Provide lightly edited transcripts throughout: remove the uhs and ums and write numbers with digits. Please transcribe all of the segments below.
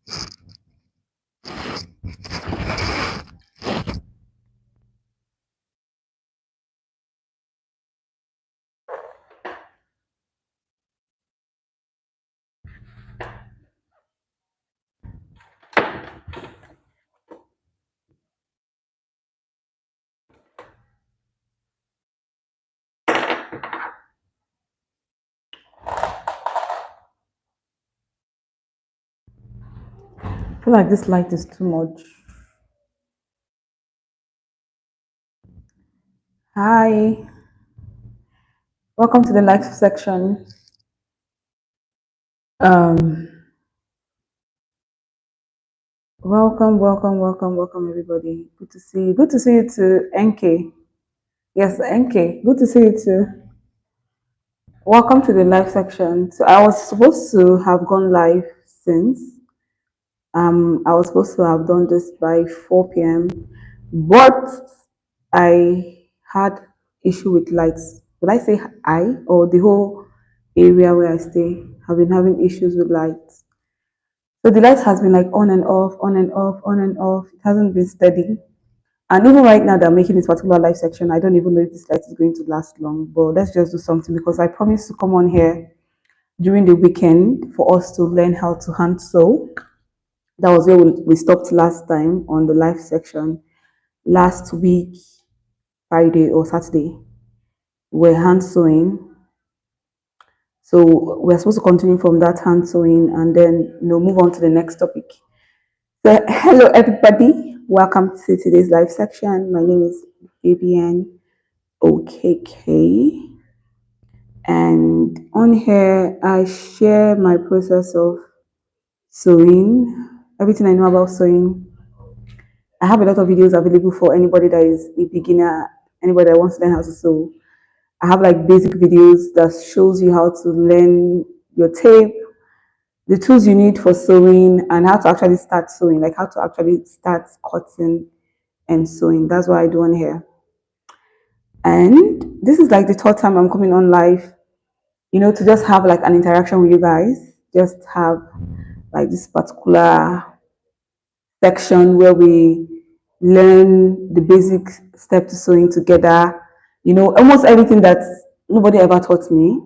I feel like this light is too much. Hi, welcome to the live section. Um, welcome, everybody. Good to see you. Good to see you too, NK. Yes, NK. Good to see you too. Welcome to the live section. So I was supposed to have gone live since. I was supposed to have done this by 4 p.m. But I had issue with lights. Would I say I or the whole area where I stay have been having issues with lights? So the light has been like on and off, on and off, on and off. It hasn't been steady. And even right now, they're making this particular live section. I don't even know if this light is going to last long. But let's just do something because I promised to come on here during the weekend for us to learn how to hand sew. That was where we stopped last time on the live section. Last week, Friday or Saturday, we're hand sewing. So we're supposed to continue from that hand sewing and then move on to the next topic. So hello everybody, welcome to today's live section. My name is Vivian OKK, and on here I share my process of sewing, everything I know about sewing. I have a lot of videos available for anybody that is a beginner, anybody that wants to learn how to sew. I have like basic videos that shows you how to learn your tape, the tools you need for sewing, and how to actually start sewing, like how to actually start cutting and sewing. That's what I do on here. And this is like the third time I'm coming on live, to just have like an interaction with you guys, just have like this particular section where we learn the basic step to sewing together. Almost everything that nobody ever taught me.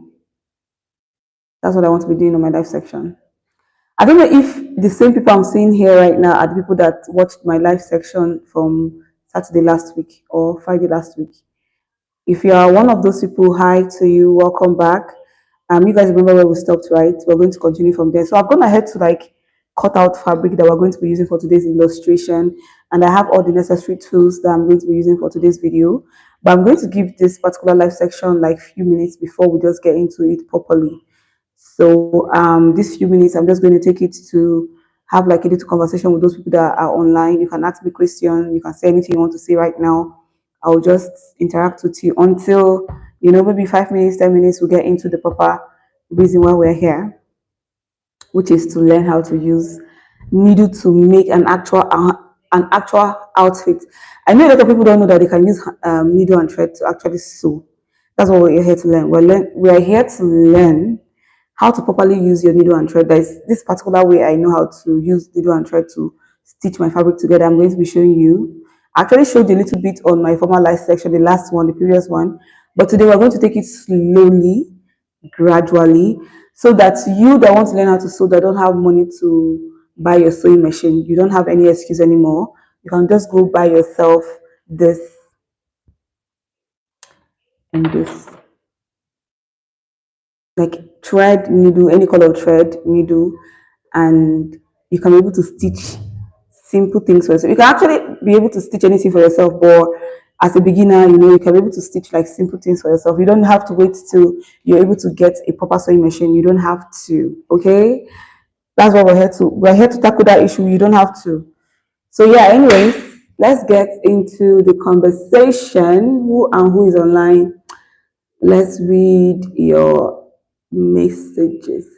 That's what I want to be doing on my live section. I don't know if the same people I'm seeing here right now are the people that watched my live section from Saturday last week or Friday last week. If you are one of those people, hi to you, welcome back. You guys remember where we stopped, right? We're going to continue from there. So I've gone ahead to like cut out fabric that we're going to be using for today's illustration, and I have all the necessary tools that I'm going to be using for today's video. But I'm going to give this particular live section like few minutes before we just get into it properly. So these few minutes, I'm just going to take it to have like a little conversation with those people that are online. You can ask me questions. You can say anything you want to say right now. I'll just interact with you until, maybe 5 minutes, 10 minutes, we'll get into the proper reason why we're here, which is to learn how to use needle to make an actual outfit. I know a lot of people don't know that they can use needle and thread to actually sew. That's what we're here to learn. We're here to learn how to properly use your needle and thread. There's this particular way I know how to use needle and thread to stitch my fabric together. I'm going to be showing you. I actually showed you a little bit on my former live section, the last one, the previous one. But today we're going to take it slowly, gradually, so that you that want to learn how to sew, that don't have money to buy your sewing machine, you don't have any excuse anymore. You can just go buy yourself this and this, like thread, needle, any color of thread, needle, and you can be able to stitch simple things for yourself. You can actually be able to stitch anything for yourself, but as a beginner, you can be able to stitch like simple things for yourself. You don't have to wait till you're able to get a proper sewing machine. You don't have to, okay? That's what we're here to tackle that issue. You don't have to. So yeah, anyways, let's get into the conversation. Who is online? Let's read your messages.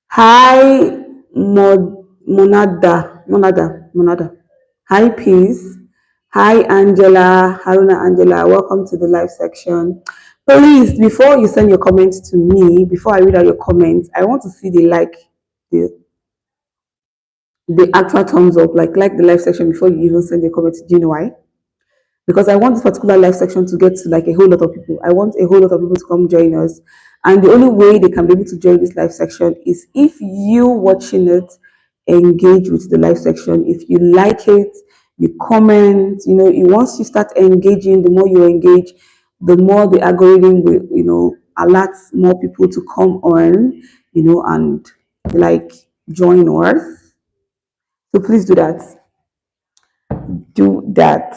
Hi, Monada. Hi, Peace. Hi, Angela, Haruna Angela. Welcome to the live section. Please, before you send your comments to me, before I read out your comments, I want to see the like, the the actual thumbs up, like the live section before you even send a comment. Do you know why? Because I want this particular live section to get to like a whole lot of people. I want a whole lot of people to come join us. And the only way they can be able to join this live section is if you watching it engage with the live section. If you like it, you comment, once you start engaging, the more you engage, the more the algorithm will, alert more people to come on, and like join us. So please do that. Do that.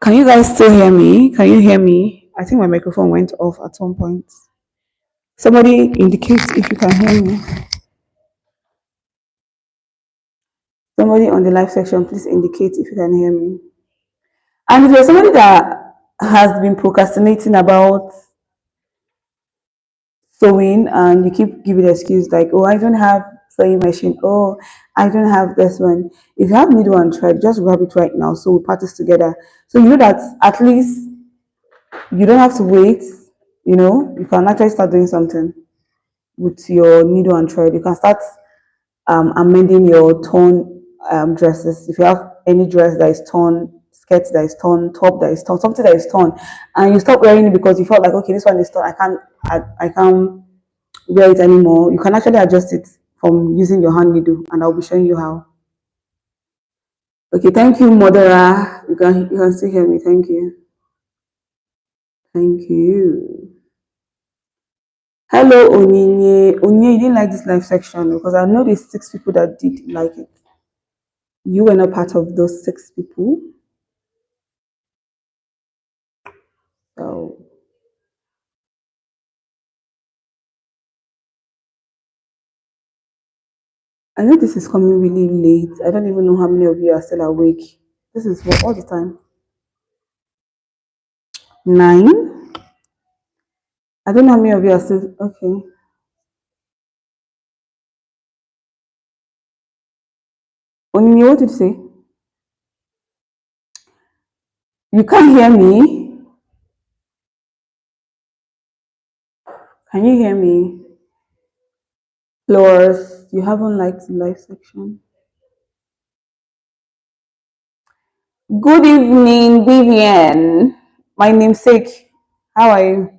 Can you guys still hear me? Can you hear me? I think my microphone went off at some point. Somebody indicate if you can hear me. Somebody on the live section, please indicate if you can hear me. And if you're somebody that has been procrastinating about sewing and you keep giving excuse like, oh, I don't have sewing machine. Oh, I don't have this one. If you have needle and thread, just grab it right now. So we practice together. So you know that at least you don't have to wait. You can actually start doing something with your needle and thread. You can start amending your torn dresses. If you have any dress that is torn, skirt that is torn, top that is torn, something that is torn, and you stop wearing it because you felt like, okay, this one is torn, I can't wear it anymore. You can actually adjust it from using your hand needle, and I'll be showing you how. Okay, thank you, Modera. You can still hear me. Thank you. Thank you. Hello, Onyinye. Onyinye, you didn't like this live section because I know there's 6 people that did like it. You were not part of those 6 people. So I know this is coming really late. I don't even know how many of you are still awake. This is what all the time. 9. I don't know how many of you are still okay. Onyinye, what did you say? You can't hear me? Can you hear me? Flores, you haven't liked the live section. Good evening, Vivian. My namesake. How are you?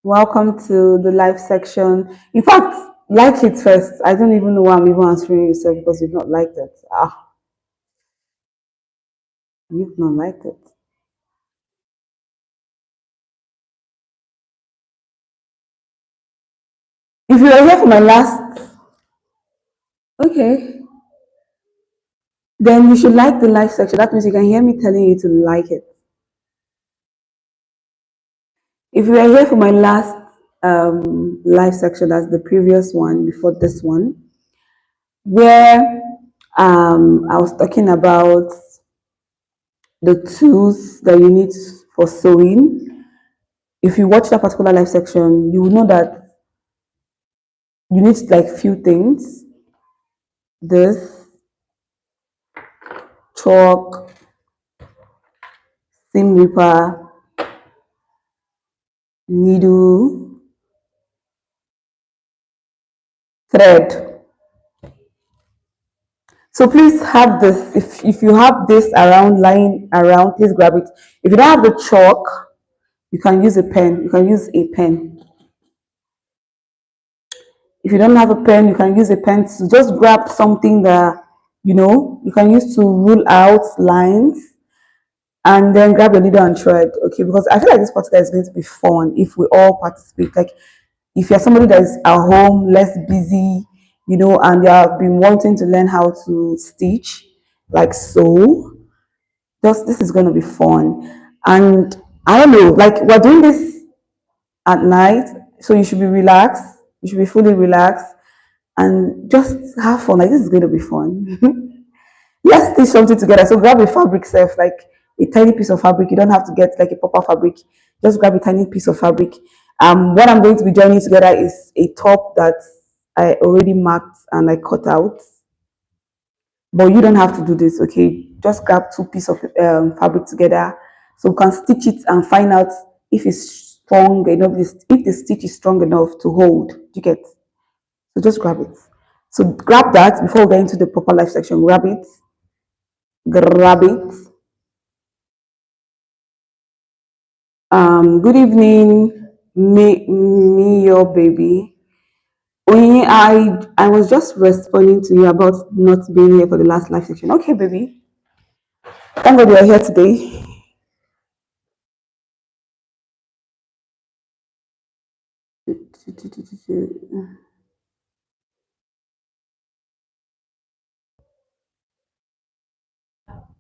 Welcome to the live section. In fact, like it first. I don't even know why I'm even answering you, sir, because you've not liked it. You've not liked it. If you were here for my last, okay, then you should like the live section. That means you can hear me telling you to like it. If you were here for my last live section, that's the previous one before this one, where I was talking about the tools that you need for sewing. If you watch that particular live section, you will know that you need like few things. This chalk, seam ripper, needle, thread. So please have this. If you have this around, lying around, please grab it. If you don't have the chalk, you can use a pen. You can use a pen. If you don't have a pen, you can use a pencil. Just grab something that you can use to rule out lines, and then grab a needle and thread. Okay, because I feel like this podcast is going to be fun if we all participate. Like if you're somebody that is at home, less busy, and you have been wanting to learn how to stitch, like so, just this is going to be fun. And I don't know, like we're doing this at night, so you should be relaxed. You should be fully relaxed and just have fun. Like this is going to be fun. Let's stitch something together. So grab a fabric self, like a tiny piece of fabric. You don't have to get like a proper fabric. Just grab a tiny piece of fabric What I'm going to be joining together is a top that I already marked and I cut out. But you don't have to do this, okay? Just grab two pieces of fabric together so you can stitch it and find out if it's strong enough, if the stitch is strong enough to hold. You get? So just grab it. So grab that before we get into the proper life section. Grab it. Grab it. Good evening, me, your baby. I was just responding to you about not being here for the last live section. Okay, baby. Thank God you're here today.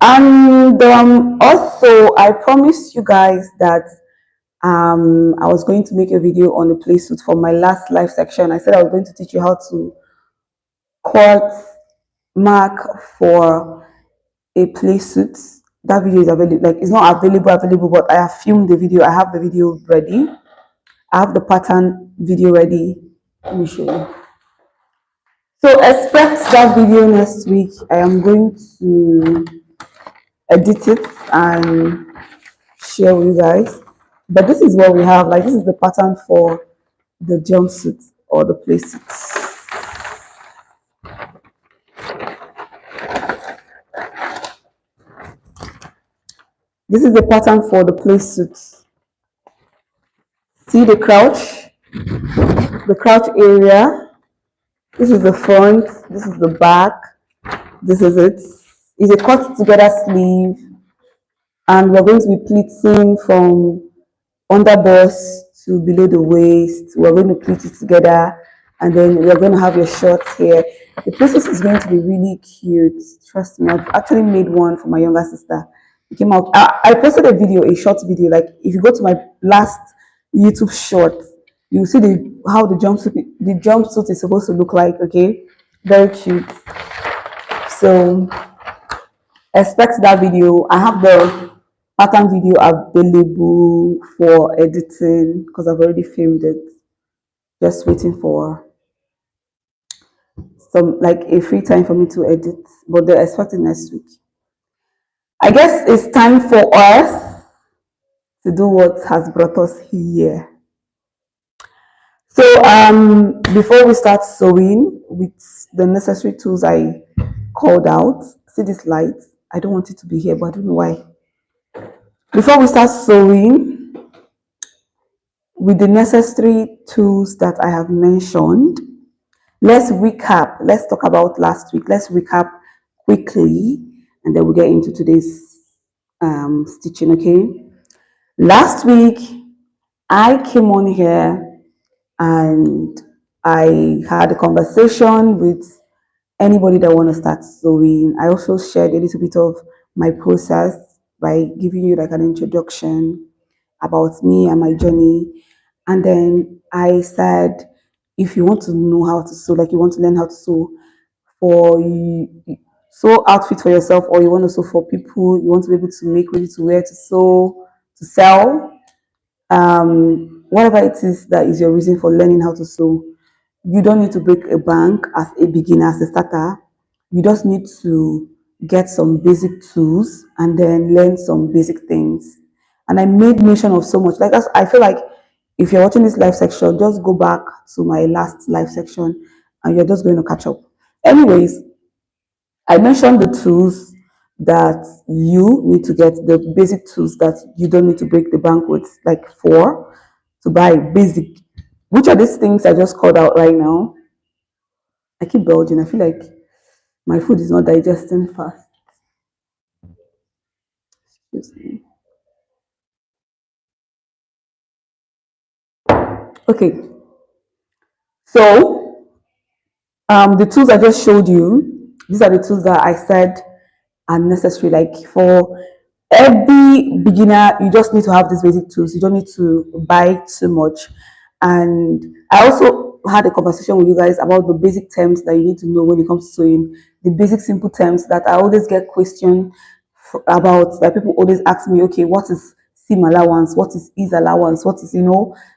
And also, I promised you guys that I was going to make a video on the play suit for my last live section. I said I was going to teach you how to cut, mark for a play suit. That video is available. Like it's not available, but I have filmed the video. I have the video ready. I have the pattern video ready. Let me show you. So expect that video next week. I am going to edit it and share with you guys. But this is what we have. Like this is the pattern for the jumpsuit or the play suits. This is the pattern for the play suits. See the crouch area. This is the front. This is the back. This is it. It's a cut together sleeve, and we're going to be pleating from under bust to below the waist. We're going to pleat it together, and then we're going to have your shorts here. The process is going to be really cute. Trust me, I've actually made one for my younger sister. It came out. I posted a video, a short video. Like if you go to my last YouTube short, you see how the jumpsuit is supposed to look like. Okay, very cute. So expect that video. I have the pattern video available for editing because I've already filmed it. Just waiting for some like a free time for me to edit, but they're expecting next week. I guess it's time for us to do what has brought us here. So before we start sewing with the necessary tools I called out, see this light? I don't want it to be here, but I don't know why. Before we start sewing with the necessary tools that I have mentioned, let's recap. Let's talk about last week. Let's recap quickly and then we'll get into today's stitching, okay? Last week, I came on here and I had a conversation with anybody that want to start sewing. I also shared a little bit of my process by giving you like an introduction about me and my journey. And then I said, if you want to know how to sew, like you want to learn how to sew for you, sew outfit for yourself, or you want to sew for people, you want to be able to make ready to wear, to sew, to sell, whatever it is that is your reason for learning how to sew, you don't need to break a bank as a beginner, as a starter. You just need to get some basic tools and then learn some basic things. And I made mention of so much. Like I feel like if you're watching this live section, just go back to my last live section and you're just going to catch up. Anyways, I mentioned the tools that you need to get, the basic tools that you don't need to break the bank with, like four to buy basic. Which are these things I just called out right now? I keep belching. I feel like my food is not digesting fast. Excuse me. Okay. So the tools I just showed you, these are the tools that I said are necessary. Like for every beginner, you just need to have these basic tools. You don't need to buy too much. And I also had a conversation with you guys about the basic terms that you need to know when it comes to sewing. The basic simple terms that I always get questioned about, that people always ask me, okay, what is sim allowance, what is allowance, what is,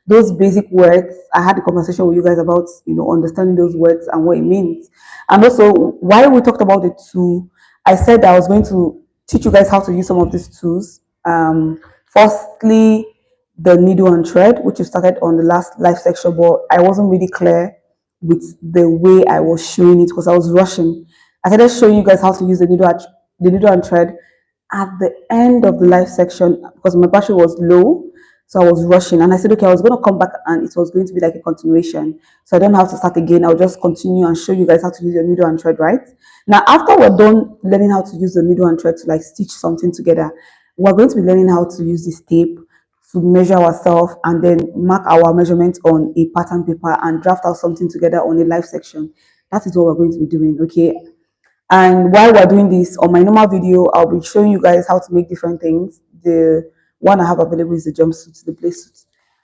those basic words. I had a conversation with you guys about, understanding those words and what it means. And also, while we talked about the tool, I said that I was going to teach you guys how to use some of these tools. Firstly, the needle and thread, which you started on the last live section, but I wasn't really clear with the way I was showing it because I was rushing. I started showing you guys how to use the needle and thread at the end of the live section because my battery was low. So I was rushing and I said, okay, I was going to come back and it was going to be like a continuation. So I don't have to start again. I'll just continue and show you guys how to use your needle and thread, right? Now, after we're done learning how to use the needle and thread to like stitch something together, we're going to be learning how to use this tape to measure ourselves and then mark our measurements on a pattern paper and draft out something together on a live section. That is what we're going to be doing, okay? And while we're doing this on my normal video, I'll be showing you guys how to make different things. The one I have available is the jumpsuit, the play suit.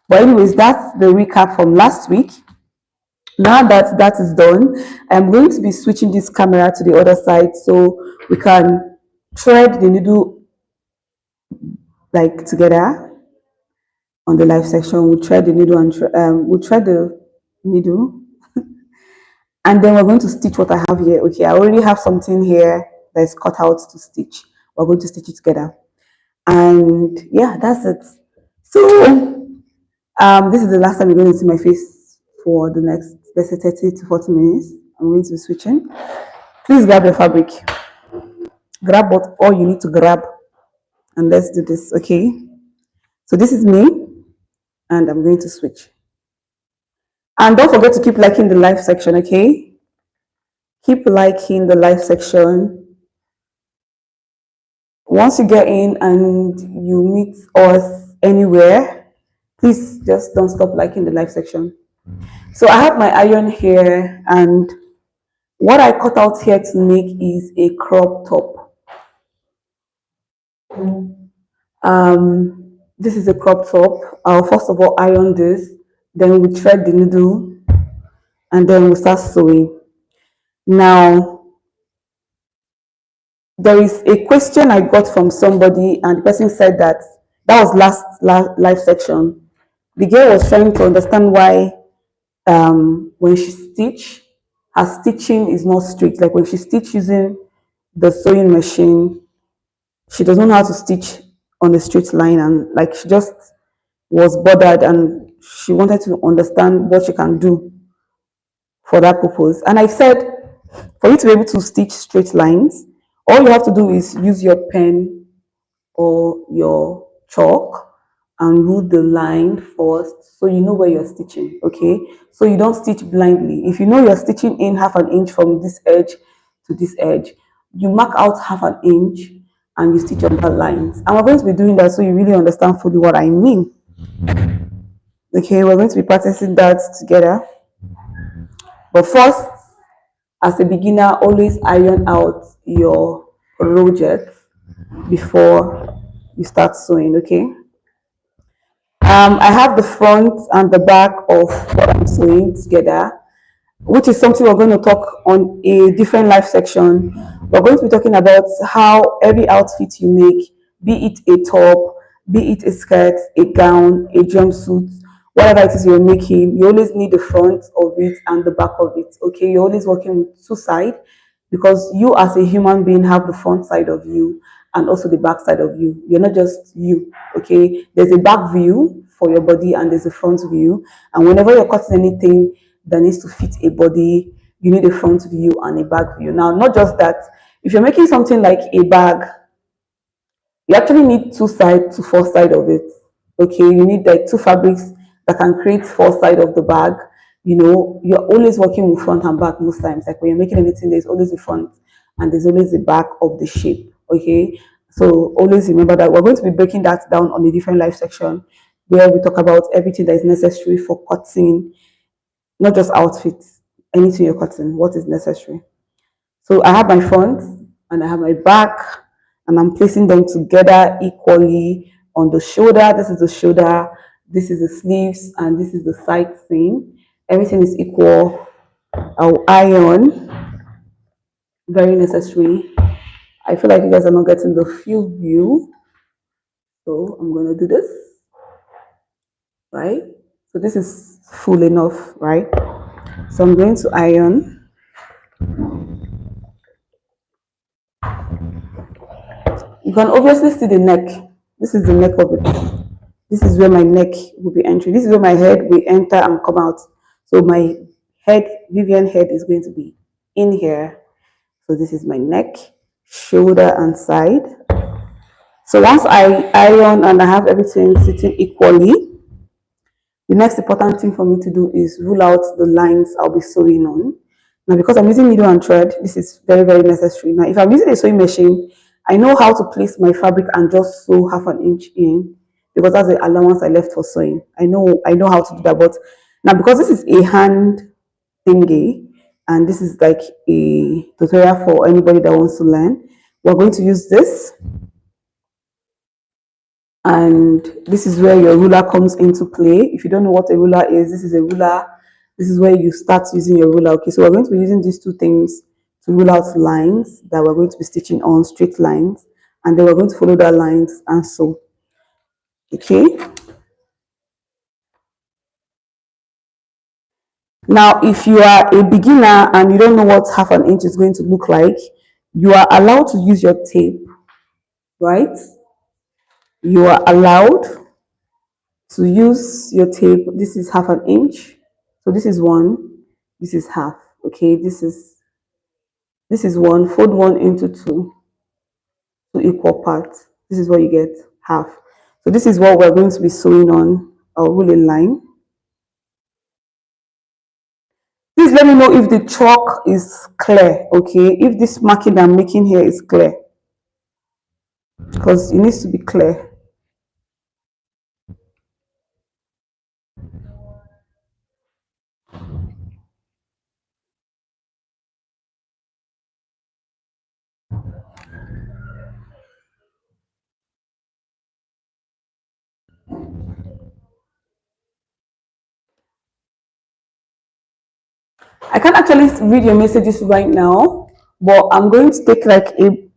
But anyways, that's the recap from last week. Now that that is done, I'm going to be switching this camera to the other side so we can thread the needle like together on the live section. We'll thread the needle and we'll thread the needle and then we're going to stitch what I have here. Okay, I already have something here that's cut out to stitch. We're going to stitch it together. And yeah, that's it. So this is the last time you're going to see my face for the next, let's say, 30 to 40 minutes. I'm going to be switching. Please grab your fabric. Grab what all you need to grab. And let's do this, okay? So this is me. And I'm going to switch. And don't forget to keep liking the live section, okay? Keep liking the live section. Once you get in and you meet us anywhere, please just don't stop liking the live section. So I have my iron here and what I cut out here to make is a crop top. This is a crop top. I'll first of all iron this, then we thread the needle and then we start sewing. Now, there is a question I got from somebody and the person said that was last live section. The girl was trying to understand why when she stitch, her stitching is not straight. Like when she stitch using the sewing machine, she doesn't know how to stitch on a straight line, and like she just was bothered and she wanted to understand what she can do for that purpose. And I said, for you to be able to stitch straight lines, all you have to do is use your pen or your chalk and rule the line first so you know where you're stitching, okay? So you don't stitch blindly. If you know you're stitching in half an inch from this edge to this edge, you mark out half an inch and you stitch on that lines. And we're going to be doing that so you really understand fully what I mean. Okay, we're going to be practicing that together. But first, as a beginner, always iron out your project before you start sewing, okay? I have the front and the back of what I'm sewing together, which is something we're going to talk on a different live section. We're going to be talking about how every outfit you make, be it a top, be it a skirt, a gown, a jumpsuit, whatever it is you're making, you always need the front of it and the back of it. Okay, you're always working with two sides because you as a human being have the front side of you and also the back side of you. You're not just you, okay? There's a back view for your body and there's a front view. And whenever you're cutting anything that needs to fit a body, you need a front view and a back view. Now, not just that, if you're making something like a bag, you actually need two sides to four sides of it. Okay, you need like two fabrics that can create four sides of the bag. You know, you're always working with front and back most times. Like when you're making anything, there's always a front and there's always the back of the shape. Okay, so always remember that we're going to be breaking that down on a different live section where we talk about everything that is necessary for cutting, not just outfits, anything you're cutting, what is necessary. So I have my front and I have my back and I'm placing them together equally on the shoulder. This is the shoulder, this is the sleeves, and this is the side seam. Everything is equal. I'll iron, very necessary. I feel like you guys are not getting the full view. So I'm going to do this, right? So this is full enough, right? So I'm going to iron. You can obviously see the neck. This is the neck of it. This is where my neck will be entering. This is where my head will enter and come out. So my head, Vivian head, is going to be in here. So this is my neck, shoulder, and side. So once I iron and I have everything sitting equally, the next important thing for me to do is rule out the lines I'll be sewing on. Now, because I'm using needle and thread, this is very, very necessary. Now, if I'm using a sewing machine, I know how to place my fabric and just sew half an inch in, because that's the allowance I left for sewing. I know how to do that. But now, because this is a hand thingy, and this is like a tutorial for anybody that wants to learn, we're going to use this, and this is where your ruler comes into play. If you don't know what a ruler is, this is a ruler. This is where you start using your ruler. Okay, so we're going to be using these two things to rule out lines that we're going to be stitching on, straight lines, and then we're going to follow that lines and sew. Okay, now if you are a beginner and you don't know what half an inch is going to look like, you are allowed to use your tape, right? You are allowed to use your tape. This is half an inch, so this is one, this is half. Okay, this is one. Fold one into two equal parts. This is what you get, half. So this is what we're going to be sewing on our woolen line. Please let me know if the chalk is clear. Okay, if this marking I'm making here is clear, because it needs to be clear. I can't actually read your messages right now, but I'm going to take like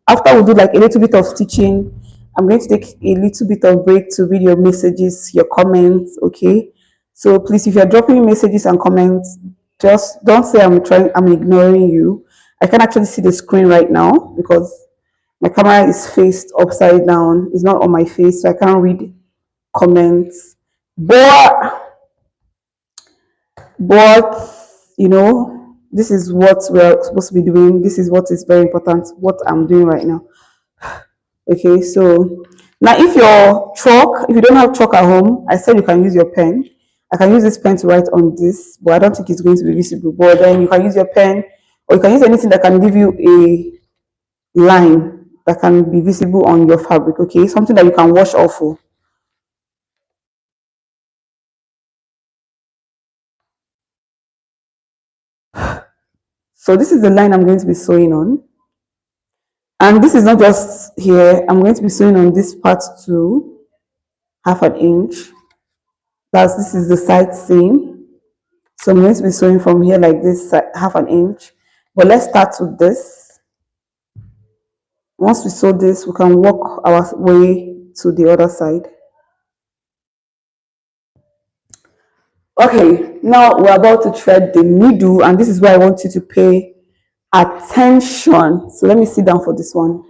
after we do like a little bit of stitching, I'm going to take a little bit of break to read your messages, your comments, okay? So please, if you're dropping messages and comments, just don't say I'm ignoring you. I can actually see the screen right now because my camera is faced upside down. It's not on my face, so I can't read comments. But this is what we're supposed to be doing. This is what is very important, what I'm doing right now. Okay, so now if you don't have chalk at home, I said you can use your pen. I can use this pen to write on this, but I don't think it's going to be visible. But then you can use your pen, or you can use anything that can give you a line that can be visible on your fabric. Okay, something that you can wash off of. So this is the line I'm going to be sewing on. And this is not just here. I'm going to be sewing on this part too, half an inch. This is the side seam. So I'm going to be sewing from here like this, half an inch. But let's start with this. Once we sew this, we can work our way to the other side. Okay, now we're about to thread the needle, and this is where I want you to pay attention. So let me sit down for this one.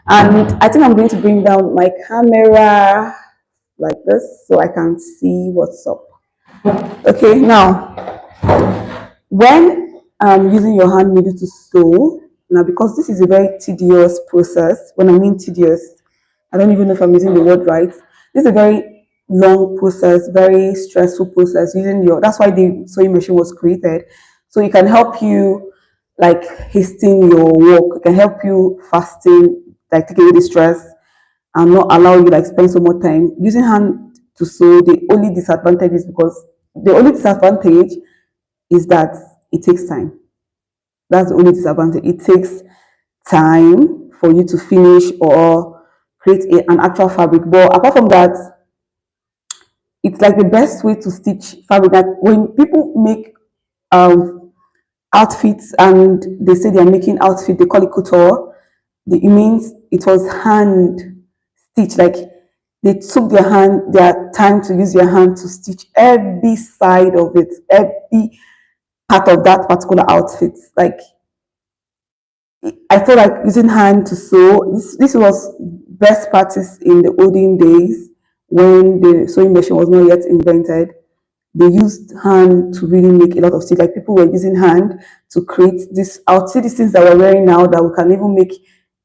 And I think I'm going to bring down my camera like this so I can see what's up. Okay, now when I'm using your hand needle to sew, now because this is a very tedious process, when I mean tedious, I don't even know if I'm using the word right. This is a very long process, very stressful process using that's why the sewing machine was created. So it can help you like hasten your work, it can help you fasten, like take away the stress and not allow you like spend so much time using hand to sew. The only disadvantage is that it takes time. That's the only disadvantage. It takes time for you to finish or create an actual fabric. But apart from that, it's like the best way to stitch fabric. Like when people make um, outfits and they say they're making outfit, they call it couture. It means it was hand stitched. Like They took their time to use their hand to stitch every side of it, every part of that particular outfit. Like I feel like using hand to sew. This was best practice in the olden days when the sewing machine was not yet invented. They used hand to really make a lot of stitch. Like people were using hand to create this. I would see these things that we're wearing now that we can even make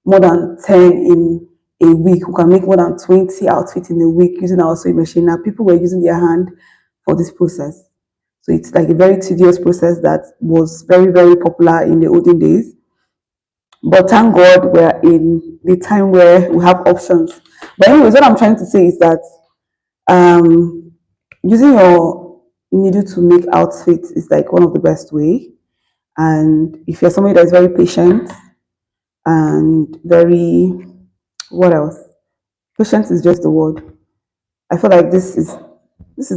more than 10 in a week. We can make more than 20 outfits in a week using our sewing machine. Now people were using their hand for this process. So it's like a very tedious process that was very, very popular in the olden days. But thank God we're in the time where we have options. But anyways, what I'm trying to say is that um, using your needle to make outfits is like one of the best way. And if you're somebody that is very patient and very, what else? Patience is just the word. I feel like this is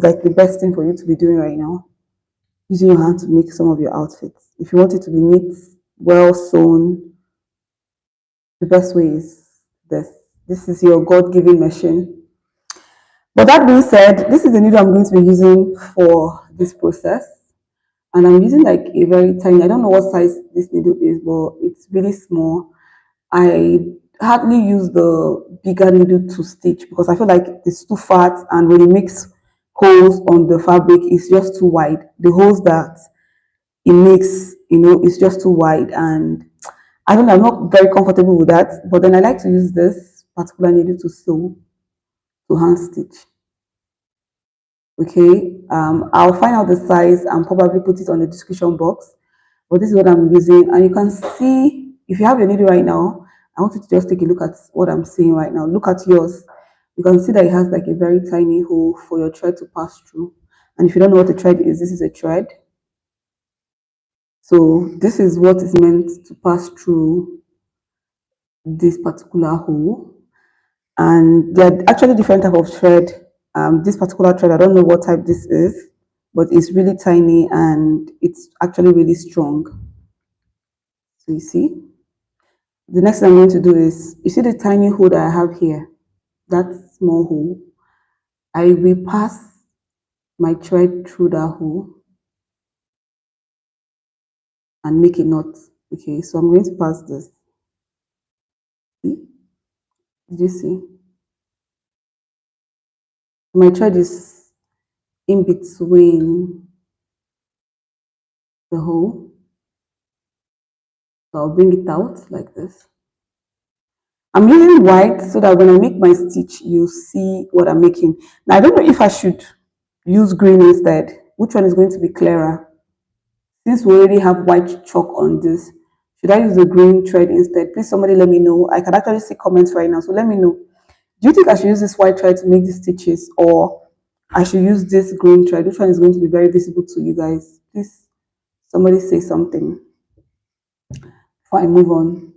like the best thing for you to be doing right now. Using your hand to make some of your outfits. If you want it to be neat, well sewn, the best way is this. This is your God-given machine. But that being said, this is the needle I'm going to be using for this process. And I'm using like a very tiny, I don't know what size this needle is, but it's really small. I hardly use the bigger needle to stitch because I feel like it's too fat, and when it makes holes on the fabric, it's just too wide. The holes that it makes, it's just too wide, and I don't know, I'm not very comfortable with that. But then I like to use this particular needle to sew, to hand stitch. Okay, I'll find out the size and probably put it on the description box. But this is what I'm using, and you can see if you have your needle right now. I want you to just take a look at what I'm saying right now. Look at yours. You can see that it has like a very tiny hole for your thread to pass through. And if you don't know what a thread is, this is a thread. So this is what is meant to pass through this particular hole. And there are actually different type of thread. This particular thread, I don't know what type this is, but it's really tiny and it's actually really strong. So you see, the next thing I'm going to do is, you see the tiny hole that I have here, that small hole, I will pass my thread through that hole and make a knot. Okay, so I'm going to pass this. See? Did you see? My thread is in between the hole. So I'll bring it out like this. I'm using white so that when I make my stitch, you see what I'm making. Now, I don't know if I should use green instead. Which one is going to be clearer? Since we already have white chalk on this, should I use the green thread instead? Please, somebody let me know. I can actually see comments right now, so let me know. Do you think I should use this white thread to make the stitches, or I should use this green thread? Which one is going to be very visible to you guys? Please, somebody say something before I move on.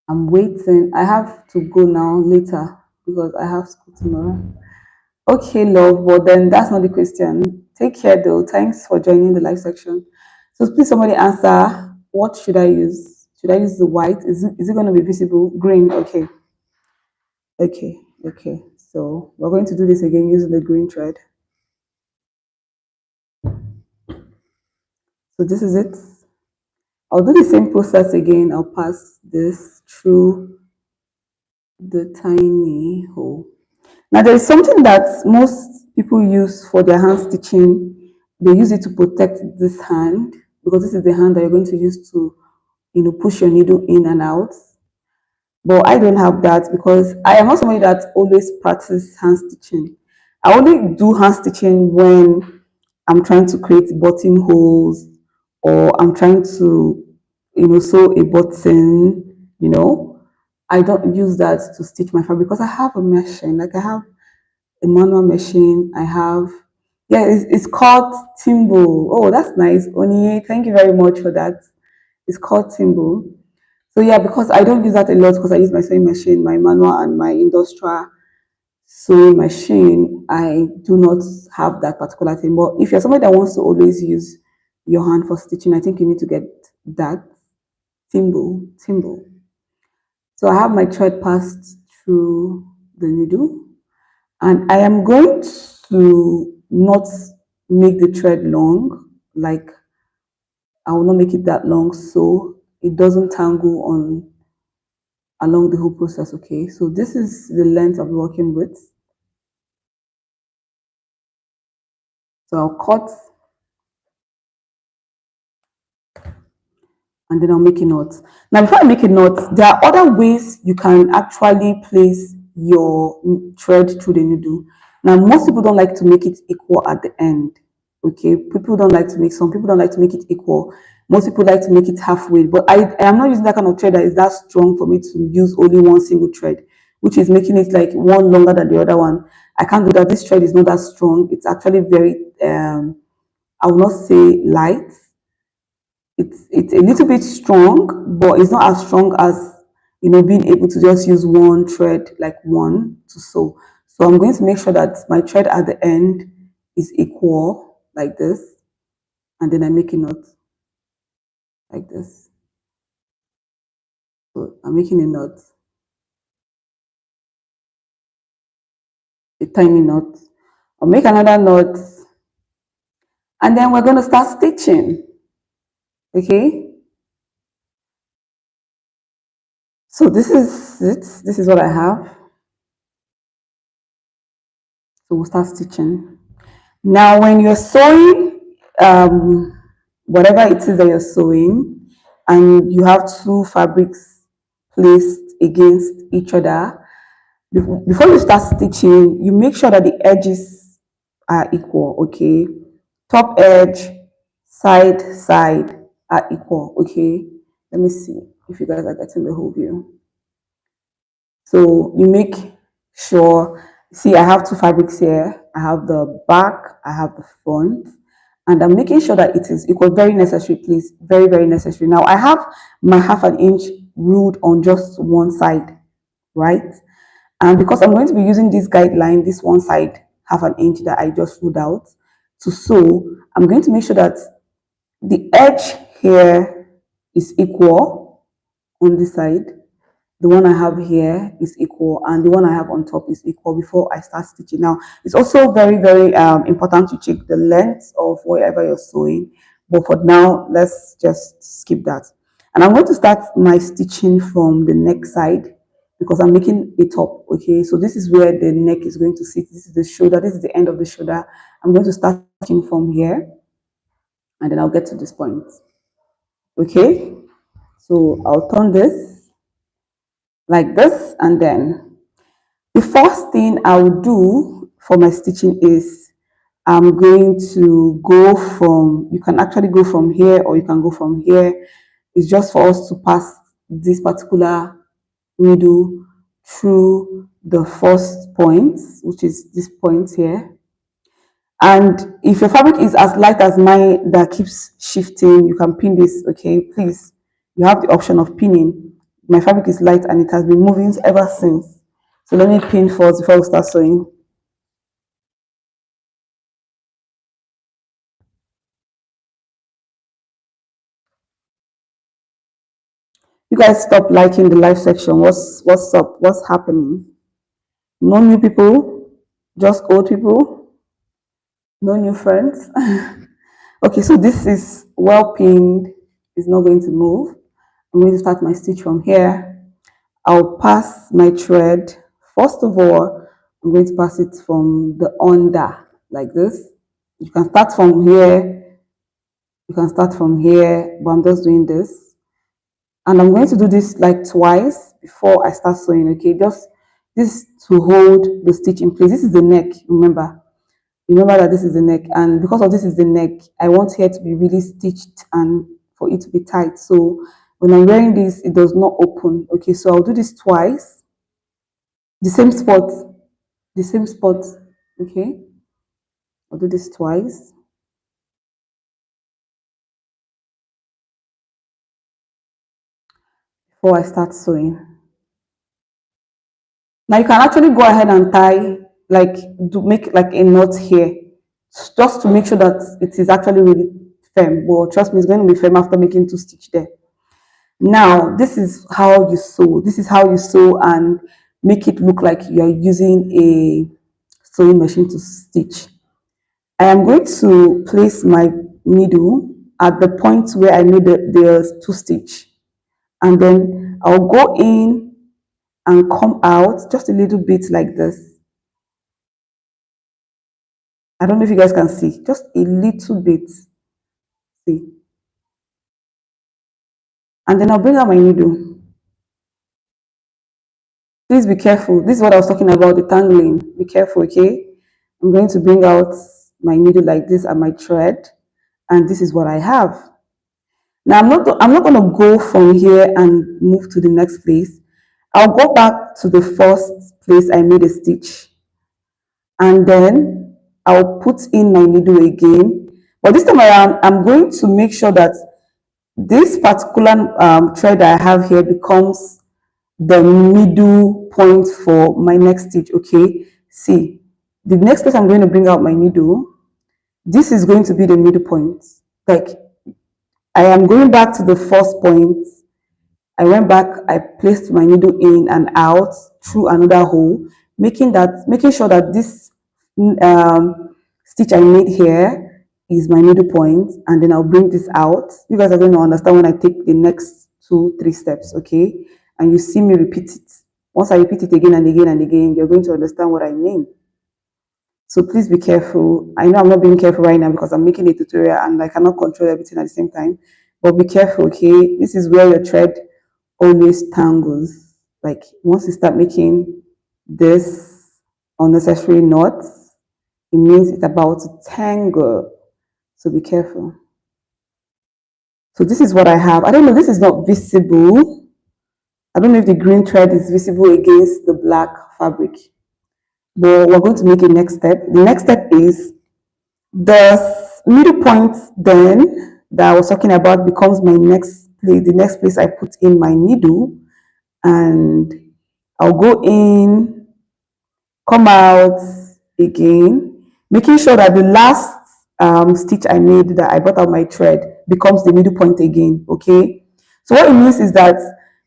I'm waiting. I have to go now later because I have school tomorrow. Okay, love, but then that's not the question. Take care though. Thanks for joining the live section. So please somebody answer, what should I use? Should I use the white? Is it going to be visible? Green, okay. Okay, okay. So we're going to do this again using the green thread. So this is it. I'll do the same process again. I'll pass this through the tiny hole. Now there is something that most people use for their hand stitching. They use it to protect this hand, because this is the hand that you're going to use to, push your needle in and out. But I don't have that because I am not somebody that always practice hand stitching. I only do hand stitching when I'm trying to create buttonholes, or I'm trying to, sew a button, I don't use that to stitch my fabric because I have a machine. Like I have a manual machine. I have, yeah, it's called Timbo. Oh, that's nice. Oni, thank you very much for that. It's called Timbo. So yeah, because I don't use that a lot because I use my sewing machine, my manual and my industrial sewing machine. I do not have that particular thing. But if you're somebody that wants to always use your hand for stitching, I think you need to get that Timbo. So I have my thread passed through the needle, and I am going to not make the thread long, like I will not make it that long so it doesn't tangle on along the whole process. Okay, so this is the length I'm working with. So I'll cut and then I'll make a knot. Now, before I make a knot, there are other ways you can actually place your thread through the needle. Now, most people don't like to make it equal at the end. Okay, some people don't like to make it equal. Most people like to make it halfway, but I am not using that kind of thread that is that strong for me to use only one single thread, which is making it like one longer than the other one. I can't do that. This thread is not that strong. It's actually very, I will not say light, it's a little bit strong, but it's not as strong as being able to just use one thread like one to sew. So I'm going to make sure that my thread at the end is equal like this, and then I make a knot like this. So I'm making a knot, a tiny knot. I'll make another knot, and then we're going to start stitching. Okay. So this is it. This is what I have. So we'll start stitching. Now, when you're sewing, whatever it is that you're sewing, and you have two fabrics placed against each other, before you start stitching, you make sure that the edges are equal, okay? Top edge, side are equal, okay? Let me see if you guys are getting the whole view. So you make sure, see, I have two fabrics here. I have the back, I have the front, and I'm making sure that it is equal. Very necessary, please. Very, very necessary. Now I have my half an inch ruled on just one side, right? And because I'm going to be using this guideline, this one side, half an inch that I just ruled out to sew, I'm going to make sure that the edge here is equal on this side, the one I have here is equal, and the one I have on top is equal before I start stitching. Now, it's also very, very important to check the length of wherever you're sewing, but for now, let's just skip that. And I'm going to start my stitching from the neck side because I'm making a top, okay? So this is where the neck is going to sit. This is the shoulder. This is the end of the shoulder. I'm going to start stitching from here, and then I'll get to this point, okay? So I'll turn this like this, and then the first thing I will do for my stitching is I'm going to go from, you can actually go from here or you can go from here. It's just for us to pass this particular needle through the first point, which is this point here. And if your fabric is as light as mine that keeps shifting, you can pin this, okay? Please, you have the option of pinning. My fabric is light and it has been moving ever since. So let me pin first before we start sewing. You guys stop liking the live section. What's up? What's happening? No new people, just old people, no new friends. Okay, so this is well pinned, it's not going to move. I'm going to start my stitch from here. I'll pass my thread. First of all, I'm going to pass it from the under like this. You can start from here. You can start from here, but I'm just doing this. And I'm going to do this like twice before I start sewing, okay? Just this to hold the stitch in place. This is the neck, remember. Remember that this is the neck, and because of this is the neck, I want here to be really stitched and for it to be tight. So when I'm wearing this, it does not open. Okay, so I'll do this twice. The same spot, the same spot. Okay, I'll do this twice. Before I start sewing. Now you can actually go ahead and tie, like to make like a knot here, just to make sure that it is actually really firm. But trust me, it's going to be firm after making two stitch there. Now, this is how you sew. This is how you sew and make it look like you are using a sewing machine to stitch. I am going to place my needle at the point where I made the two stitch, and then I'll go in and come out just a little bit like this. I don't know if you guys can see, just a little bit. See, and then I'll bring out my needle. Please be careful. This is what I was talking about, the tangling. Be careful, okay? I'm going to bring out my needle like this and my thread, and this is what I have. Now I'm not going to go from here and move to the next place. I'll go back to the first place I made a stitch, and then I'll put in my needle again. But this time around, I'm going to make sure that this particular thread I have here becomes the middle point for my next stitch. Okay, see, the next place I'm going to bring out my needle, this is going to be the middle point. Like, I am going back to the first point. I went back, I placed my needle in and out through another hole, making sure that this stitch I made here is my needle point, and then I'll bring this out. You guys are going to understand when I take the next 2-3 steps, okay? And you see me repeat it. Once I repeat it again and again and again, you're going to understand what I mean. So please be careful. I know I'm not being careful right now because I'm making a tutorial and I cannot control everything at the same time. But be careful, okay? This is where your thread always tangles. Like, once you start making this unnecessary knots, it means it's about to tangle. So be careful. So this is what I have. I don't know, this is not visible. I don't know if the green thread is visible against the black fabric. But we're going to make a next step. The next step is the middle point then that I was talking about becomes my next place, the next place I put in my needle, and I'll go in, come out again, making sure that the last stitch I made that I brought out my thread becomes the middle point again, okay? So what it means is that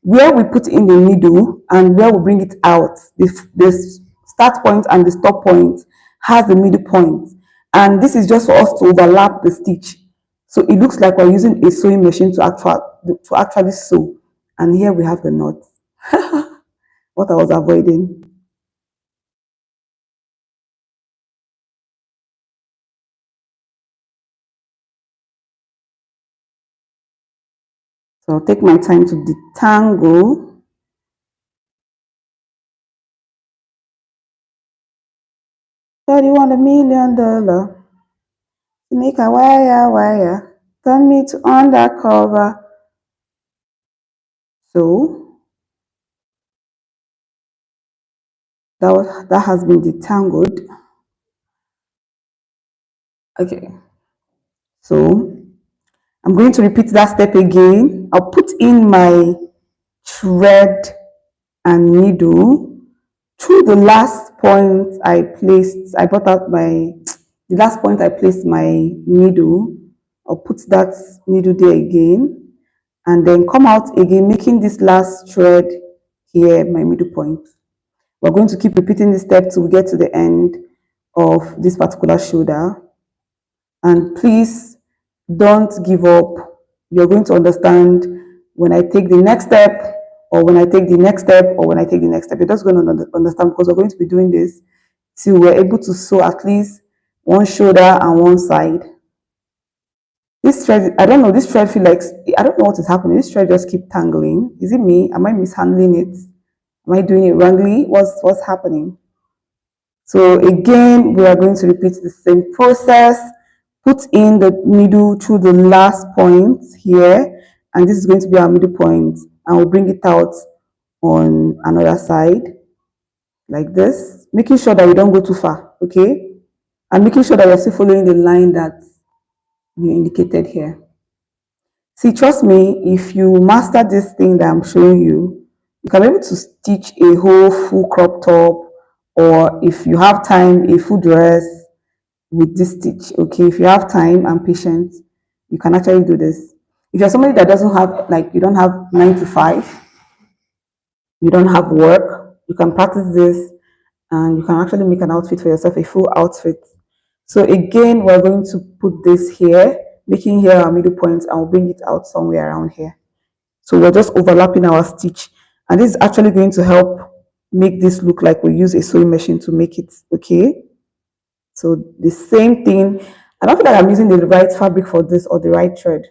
where we put in the needle and where we bring it out, the start point and the stop point has the middle point. And this is just for us to overlap the stitch. So it looks like we're using a sewing machine to actually sew. And here we have the knot. What I was avoiding. So I'll take my time to detangle. Shawty want $1 million to make a wire. Turn me to undercover. So that has been detangled. Okay. So I'm going to repeat that step again. I'll put in my thread and needle through the last point I placed. I brought out the last point I placed my needle. I'll put that needle there again and then come out again, making this last thread here my middle point. We're going to keep repeating this step till we get to the end of this particular shoulder. And please don't give up. You're going to understand when I take the next step, or when I take the next step, or when I take the next step. You're just going to understand because we're going to be doing this till we're able to sew at least one shoulder and one side. This thread, I don't know, this thread feel like, I don't know what is happening. This thread just keep tangling. Is it me? Am I mishandling it? Am I doing it wrongly? What's happening? So again, we are going to repeat the same process. Put in the needle through the last point here, and this is going to be our middle point, and we'll bring it out on another side like this, making sure that you don't go too far, okay? And making sure that you're still following the line that you indicated here. See, trust me, if you master this thing that I'm showing you, you can be able to stitch a whole full crop top, or if you have time, a full dress with this stitch, okay? If you have time and patience, you can actually do this. If you're somebody that doesn't have, like, you don't have 9 to 5, you don't have work, you can practice this and you can actually make an outfit for yourself, a full outfit. So again, we're going to put this here, making here our middle point, and we'll bring it out somewhere around here. So we're just overlapping our stitch. And this is actually going to help make this look like we use a sewing machine to make it, okay? So the same thing. I don't feel like I'm using the right fabric for this or the right thread.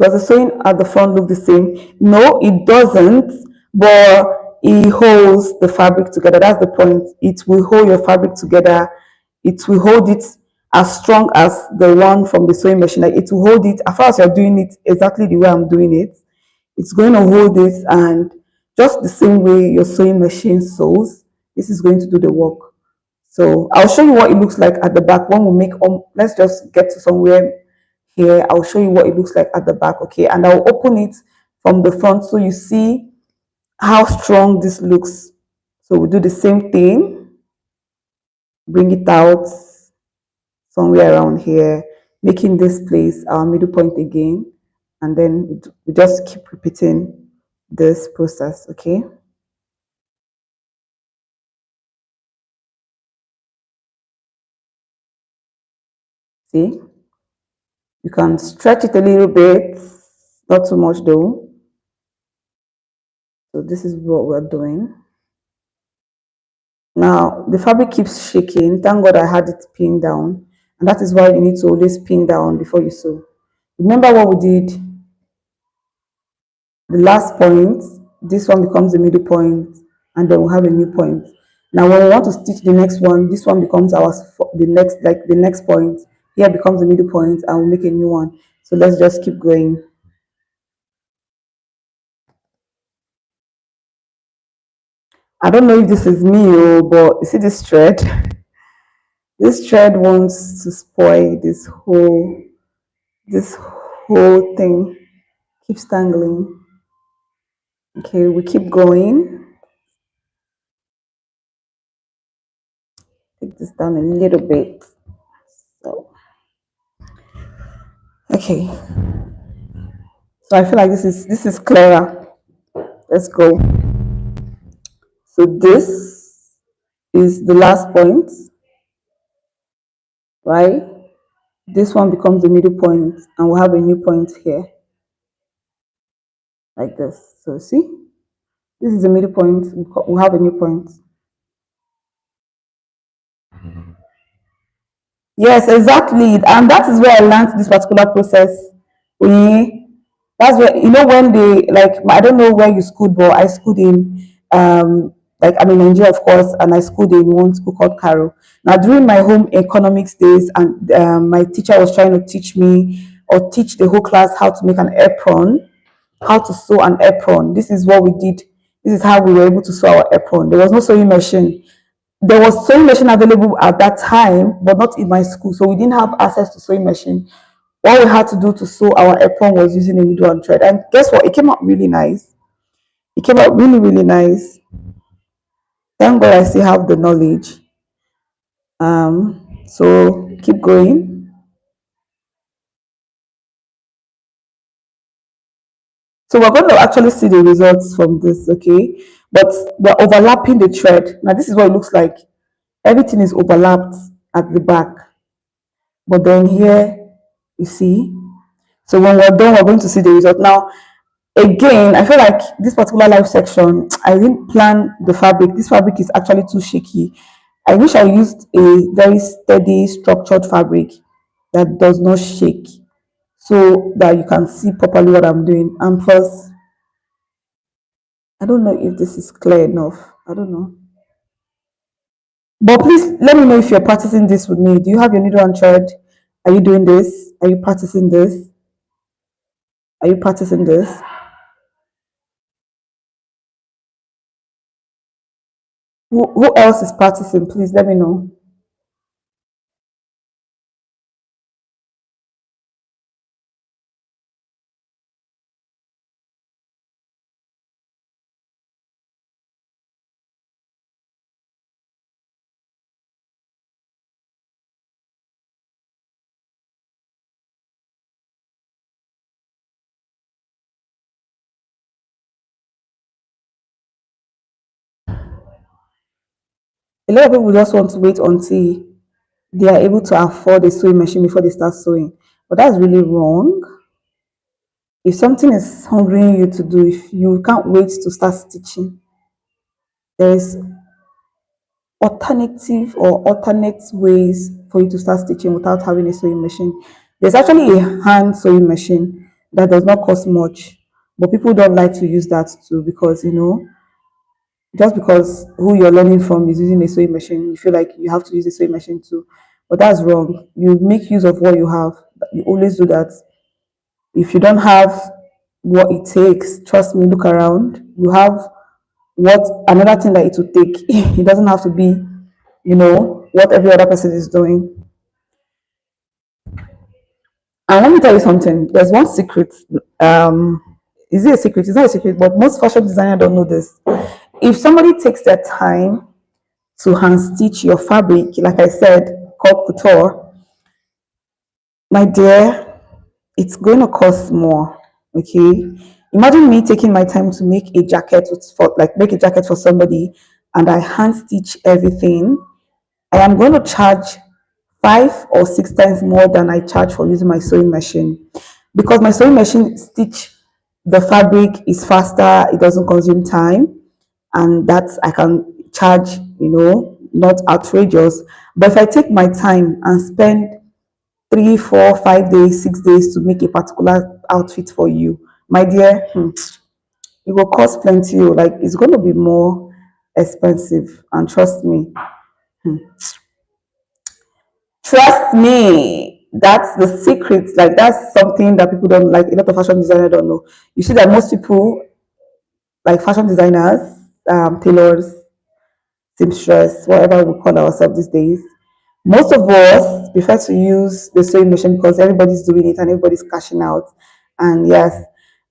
Does the sewing at the front look the same? No, it doesn't, but it holds the fabric together. That's the point. It will hold your fabric together. It will hold it as strong as the one from the sewing machine. Like, it will hold it as far as you're doing it exactly the way I'm doing it. It's going to hold this, and just the same way your sewing machine sews, this is going to do the work. So I'll show you what it looks like at the back when we make, let's just get to somewhere here. I'll show you what it looks like at the back, okay? And I'll open it from the front so you see how strong this looks. So we'll do the same thing, bring it out somewhere around here, making this place our middle point again, and then we just keep repeating this process, okay? See, you can stretch it a little bit, not too much though. So this is what we're doing. Now the fabric keeps shaking. Thank God I had it pinned down, and that is why you need to always pin down before you sew. Remember what we did? The last point, this one becomes the middle point, and then we'll have a new point. Now when we want to stitch the next one, this one becomes our the next, like the next point. Here becomes the middle point, and we'll make a new one. So let's just keep going. I don't know if this is me, but you see this thread? This thread wants to spoil this whole thing. Keeps tangling. Okay, we keep going. Take this down a little bit. So, okay. So I feel like this is clearer. Let's go. So this is the last point, right? This one becomes the middle point, and we'll have a new point here, like this. So see, this is the middle point. We'll have a new point. Yes, exactly. And that is where I learned this particular process. We, that's where, when they, like, I don't know where you schooled, but I schooled in, like, I'm in Nigeria, of course, and I schooled in one school called Caro. Now, during my home economics days, and my teacher was trying to teach me or teach the whole class how to make an apron, how to sew an apron. This is what we did. This is how we were able to sew our apron. There was no sewing machine. There was sewing machine available at that time, but not in my school, so we didn't have access to sewing machine. What we had to do to sew our apron was using a needle and thread, and guess what? It came out really nice. It came out really, really nice. Thank God I still have the knowledge. So keep going. So we're going to actually see the results from this, okay? But we're overlapping the thread. Now this is what it looks like. Everything is overlapped at the back, but then here you see. So when we're done, we're going to see the result. Now, again, I feel like this particular live section, I didn't plan the fabric. This fabric is actually too shaky. I wish I used a very steady, structured fabric that does not shake, so that you can see properly what I'm doing. And plus, I don't know if this is clear enough. I don't know. But please let me know if you're practicing this with me. Do you have your needle and thread? Are you doing this? Are you practicing this? Are you practicing this? Who else is practicing? Please let me know. A lot of people just want to wait until they are able to afford a sewing machine before they start sewing. But that's really wrong. If something is hungering you to do, if you can't wait to start stitching, there's alternative or alternate ways for you to start stitching without having a sewing machine. There's actually a hand sewing machine that does not cost much, but people don't like to use that too because just because who you're learning from is using a sewing machine, you feel like you have to use a sewing machine too. But that's wrong. You make use of what you have. You always do that. If you don't have what it takes, trust me, look around. You have what another thing that it will take. It doesn't have to be, what every other person is doing. And let me tell you something. There's one secret. Is it a secret? It's not a secret, but most fashion designers don't know this. If somebody takes their time to hand stitch your fabric, like I said, called couture, my dear, it's going to cost more. Okay. Imagine me taking my time to make a jacket for like make a jacket for somebody and I hand stitch everything. I am going to charge 5 or 6 times more than I charge for using my sewing machine. Because my sewing machine stitch the fabric is faster, it doesn't consume time, and that I can charge, not outrageous. But if I take my time and spend 3, 4, 5 days, 6 days to make a particular outfit for you, my dear, it will cost plenty. Like it's going to be more expensive. And trust me, that's the secret. Like that's something that people don't like. A lot of fashion designers don't know. You see that most people, like fashion designers, tailors, seamstress, whatever we call ourselves these days, most of us prefer to use the sewing machine because everybody's doing it and everybody's cashing out. And yes,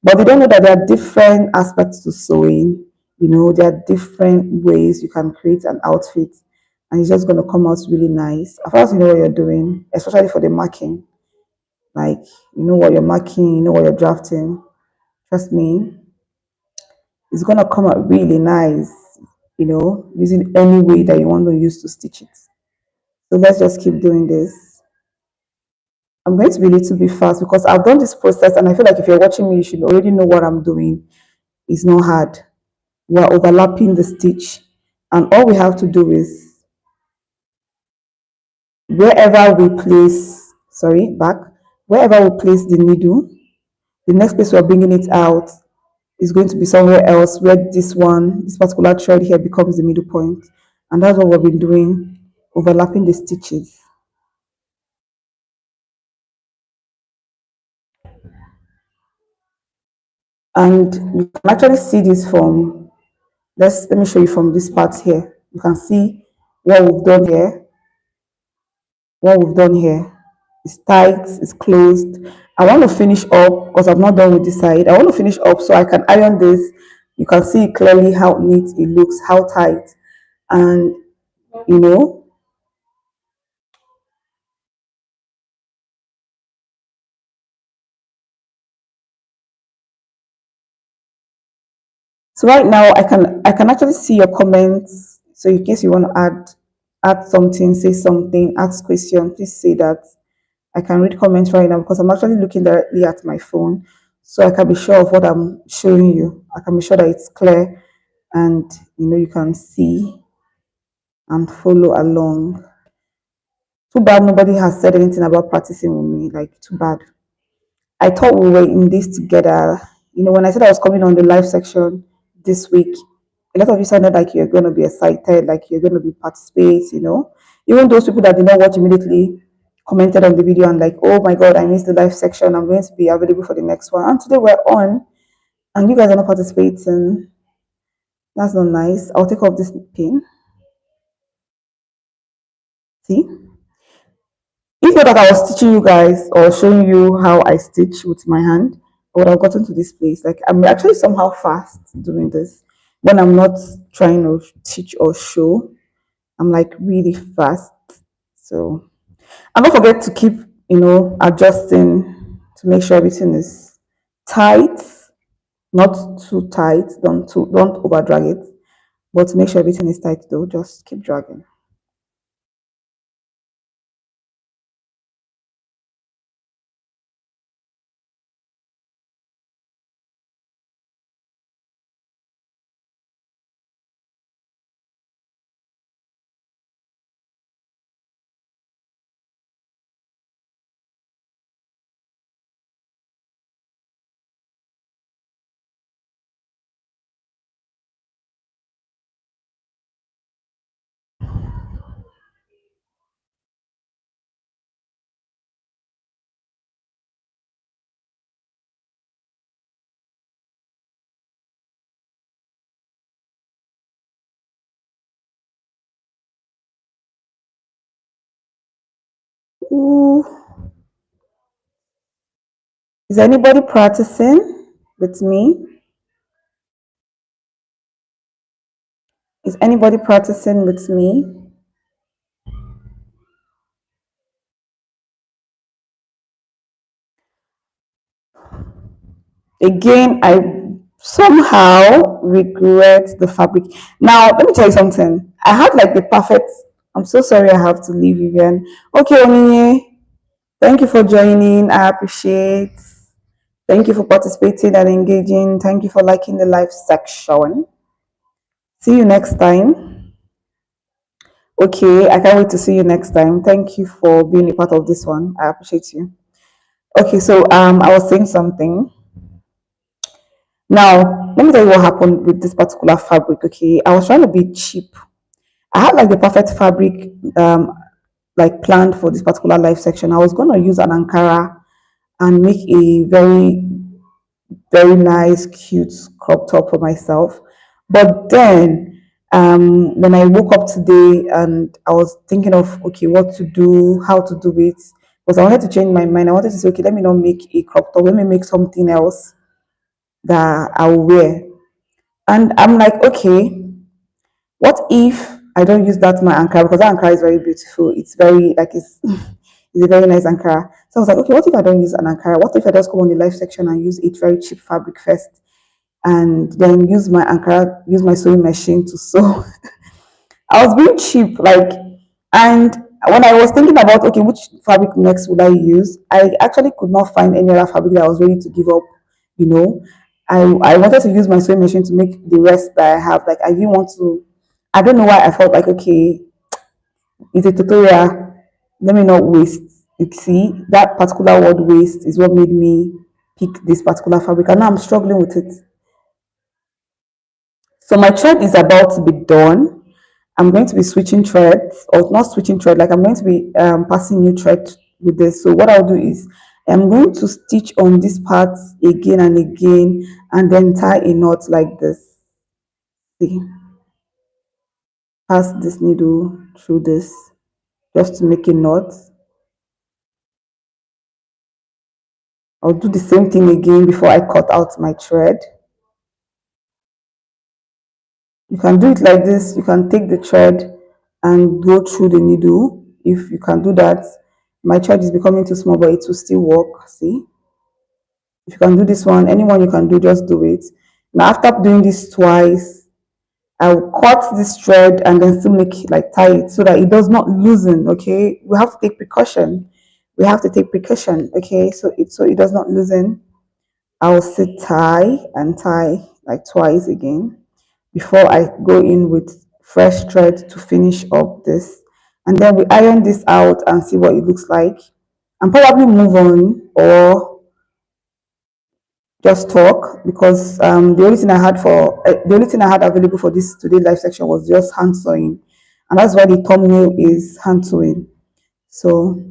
but they don't know that there are different aspects to sewing. There are different ways you can create an outfit, and it's just going to come out really nice. As far as you know what you're doing, especially for the marking, like you know what you're marking, you know what you're drafting. Trust me, it's going to come out really nice. Using any way that you want to use to stitch it. So let's just keep doing this. I'm going to be a little bit fast because I've done this process and I feel like if you're watching me, you should already know what I'm doing. It's not hard. We're overlapping the stitch, and all we have to do is wherever we place, sorry, back, wherever we place the needle, the next place we're bringing it out is going to be somewhere else where this particular thread here becomes the middle point. And that's what we've been doing, overlapping the stitches. And you can actually see this from, let me show you from this part here. You can see what we've done here. What we've done here is tight, it's closed. I want to finish up because I'm not done with this side. I want to finish up so I can iron this. You can see clearly how neat it looks, how tight. And you know, so right now I can actually see your comments. So in case you want to add something, say something, ask question, please say that. I can read comments right now because I'm actually looking directly at my phone, so I can be sure of what I'm showing you. I can be sure that it's clear and you can see and follow along. Too bad nobody has said anything about practicing with me. Like too bad. I thought we were in this together. When I said I was coming on the live section this week, a lot of you sounded like you're going to be excited, like you're going to be participate. Even those people that did not watch immediately commented on the video and like, oh my God, I missed the live section. I'm going to be available for the next one. And today we're on and you guys are not participating. That's not nice. I'll take off this pin. See? If not that I was teaching you guys or showing you how I stitch with my hand, I would have gotten to this place. Like I'm actually somehow fast doing this when I'm not trying to teach or show. I'm like really fast. So and don't forget to keep, adjusting to make sure everything is tight, not too tight. Don't over drag it. But to make sure everything is tight though, just keep dragging. Ooh, is anybody practicing with me? Is anybody practicing with me? Again, I somehow regret the fabric. Now, let me tell you something. I had like the perfect. I'm so sorry I have to leave again. Okay, Oninye, thank you for joining. I appreciate. Thank you for participating and engaging. Thank you for liking the live section. See you next time. Okay, I can't wait to see you next time. Thank you for being a part of this one. I appreciate you. Okay, so I was saying something. Now, let me tell you what happened with this particular fabric. Okay, I was trying to be cheap. I had like the perfect fabric, like planned for this particular live section. I was gonna use an Ankara and make a very nice, cute crop top for myself. But then, when I woke up today and I was thinking of okay, what to do, how to do it, because I wanted to change my mind. I wanted to say, okay, let me not make a crop top. Let me make something else that I'll wear. And I'm like, okay, what if I don't use that my Ankara because that Ankara is very beautiful. It's very like it's a very nice Ankara. So I was like, okay, what if I don't use an Ankara? What if I just go on the live section and use a very cheap fabric first, and then use my Ankara, use my sewing machine to sew. I was being cheap, like, and when I was thinking about okay, which fabric next would I use, I actually could not find any other fabric that I was ready to give up. You know, I wanted to use my sewing machine to make the rest that I have. Like, I didn't want to. I don't know why I felt like okay, it's a tutorial. Let me not waste. You see, that particular word waste is what made me pick this particular fabric, and now I'm struggling with it. So my thread is about to be done. I'm going to be switching threads, or not switching thread, like I'm going to be passing new thread with this. So what I'll do is I'm going to stitch on this part again and again, and then tie a knot like this. See, pass this needle through this just to make a knot. I'll do the same thing again before I cut out my thread. You can do it like this. You can take the thread and go through the needle. If you can do that, my thread is becoming too small, but it will still work. See, if you can do this one, anyone you can do, just do it. Now, after doing this twice, I'll cut this thread and then still make it like tie it so that it does not loosen. Okay, we have to take precaution. We have to take precaution. Okay, so it does not loosen. I'll sit tie and tie like twice again before I go in with fresh thread to finish up this. And then we iron this out and see what it looks like. And probably move on or just talk because the only thing I had available for this today live section was just hand sewing, and that's why the thumbnail is hand sewing. So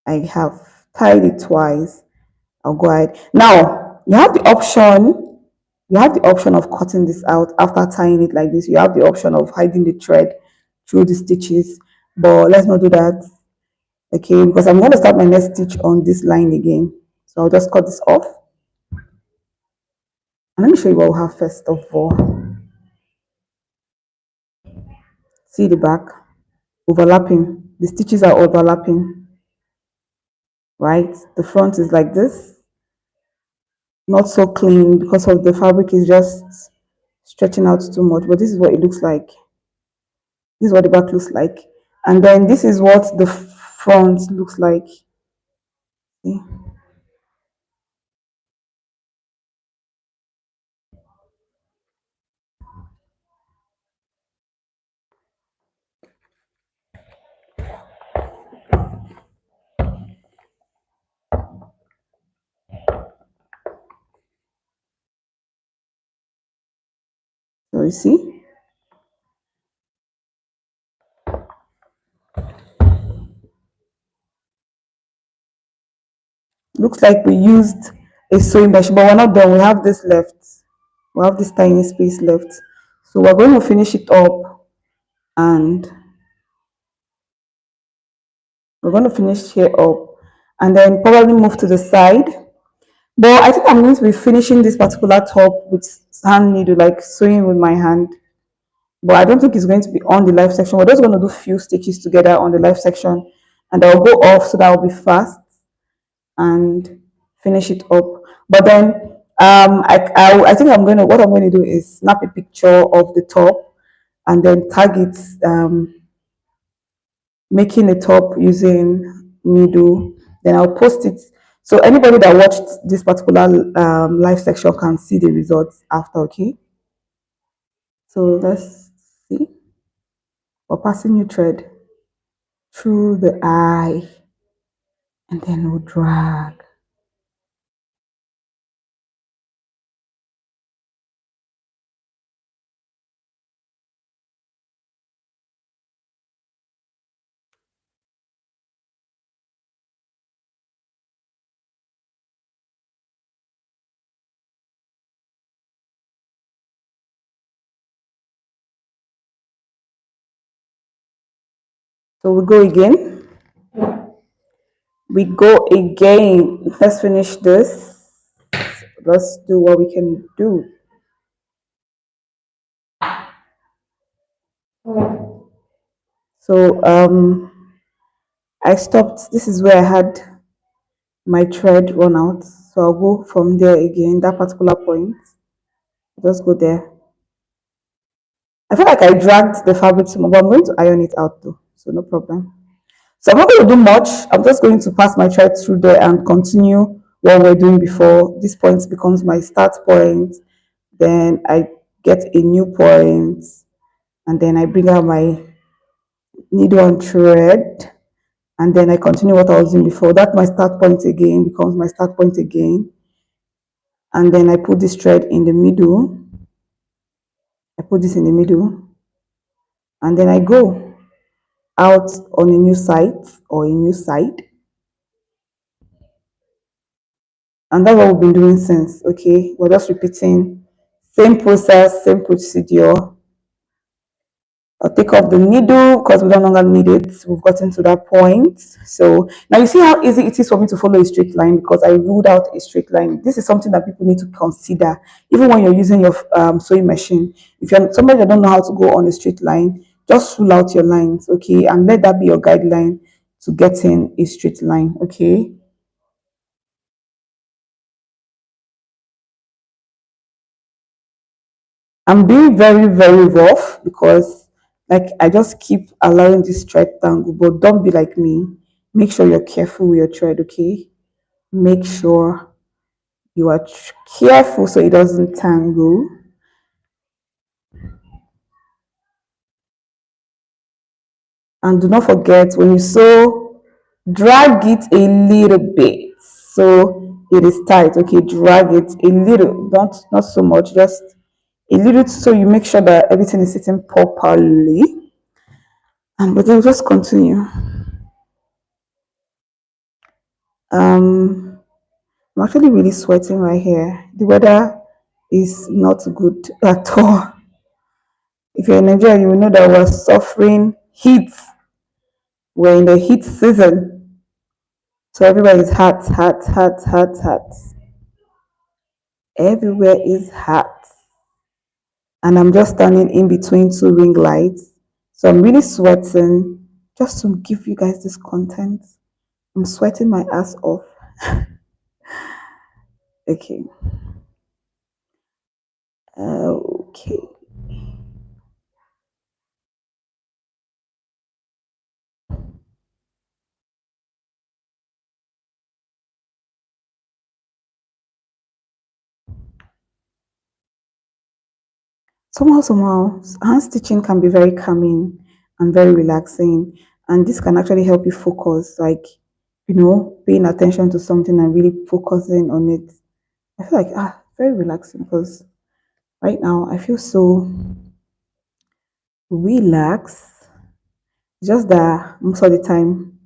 I have tied it twice. I'll go ahead now. You have the option of cutting this out after tying it like this. You have the option of hiding the thread through the stitches, but let's not do that, okay? Because I'm going to start my next stitch on this line again. So I'll just cut this off. And let me show you what we have first of all. See the back, overlapping. The stitches are overlapping, right? The front is like this, not so clean because of the fabric is just stretching out too much, but this is what it looks like. This is what the back looks like. And then this is what the front looks like. See? So you see? Looks like we used a sewing machine, but we're not done. We have this left. We have this tiny space left. So we're going to finish it up and we're going to finish here up and then probably move to the side. But I think I'm going to be finishing this particular top with hand needle, like sewing with my hand. But I don't think it's going to be on the live section. We're just going to do few stitches together on the live section and I'll go off so that I'll be fast and finish it up. But then I think what I'm going to do is snap a picture of the top and then tag it, making a top using needle. Then I'll post it so anybody that watched this particular live section can see the results after. Okay, so let's see. We're passing new thread through the eye and then we'll drag. So we go again. We go again. Let's finish this. Let's do what we can do. So I stopped. This is where I had my thread run out. So I'll go from there again, that particular point. Just go there. I feel like I dragged the fabric too much, but I'm going to iron it out though. So no problem. So I'm not going to do much. I'm just going to pass my thread through there and continue what we're doing before. This point becomes my start point. Then I get a new point and then I bring out my needle and thread and then I continue what I was doing before. That my start point again becomes my start point again. And then I put this thread in the middle. I put this in the middle and then I go out on a new site or a new side. And that's what we've been doing since. Okay, we're just repeating same process, same procedure. I'll take off the needle because we no longer need it. We've gotten to that point. So now you see how easy it is for me to follow a straight line because I ruled out a straight line. This is something that people need to consider even when you're using your sewing machine. If you're somebody that don't know how to go on a straight line, just rule out your lines, okay, and let that be your guideline to getting a straight line, okay. I'm being very, very rough because like I just keep allowing this thread tangle, but don't be like me. Make sure you're careful with your thread, okay? Make sure you are careful so it doesn't tangle. And do not forget when you sew, drag it a little bit so it is tight, okay? Drag it a little, not so much, just a little so you make sure that everything is sitting properly. And but then just continue. Um, I'm actually really sweating right here. The weather is not good at all. If you're in Nigeria, you will know that we're suffering heat. We're in the heat season. So everywhere is hot, hot, hot, hot, hot. Everywhere is hot. And I'm just standing in between two ring lights. So I'm really sweating just to give you guys this content. I'm sweating my ass off. Okay. Okay. Somehow, hand stitching can be very calming and very relaxing, and this can actually help you focus, like, paying attention to something and really focusing on it. I feel like very relaxing because right now I feel so relaxed. Just that most of the time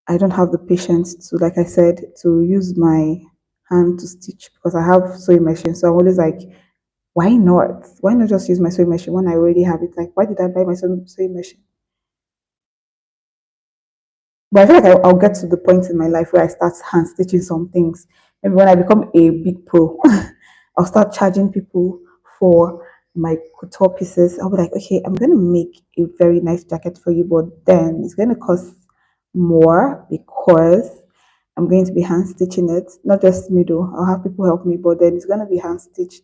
I don't have the patience to, like I said, to use my hand to stitch because I have sewing machine. So I'm always like, why not? Why not just use my sewing machine when I already have it? Like, why did I buy my sewing machine? But I feel like I'll get to the point in my life where I start hand stitching some things. Maybe when I become a big pro, I'll start charging people for my couture pieces. I'll be like, okay, I'm gonna make a very nice jacket for you, but then it's gonna cost more because I'm going to be hand stitching it. Not just me though. I'll have people help me, but then it's gonna be hand stitched,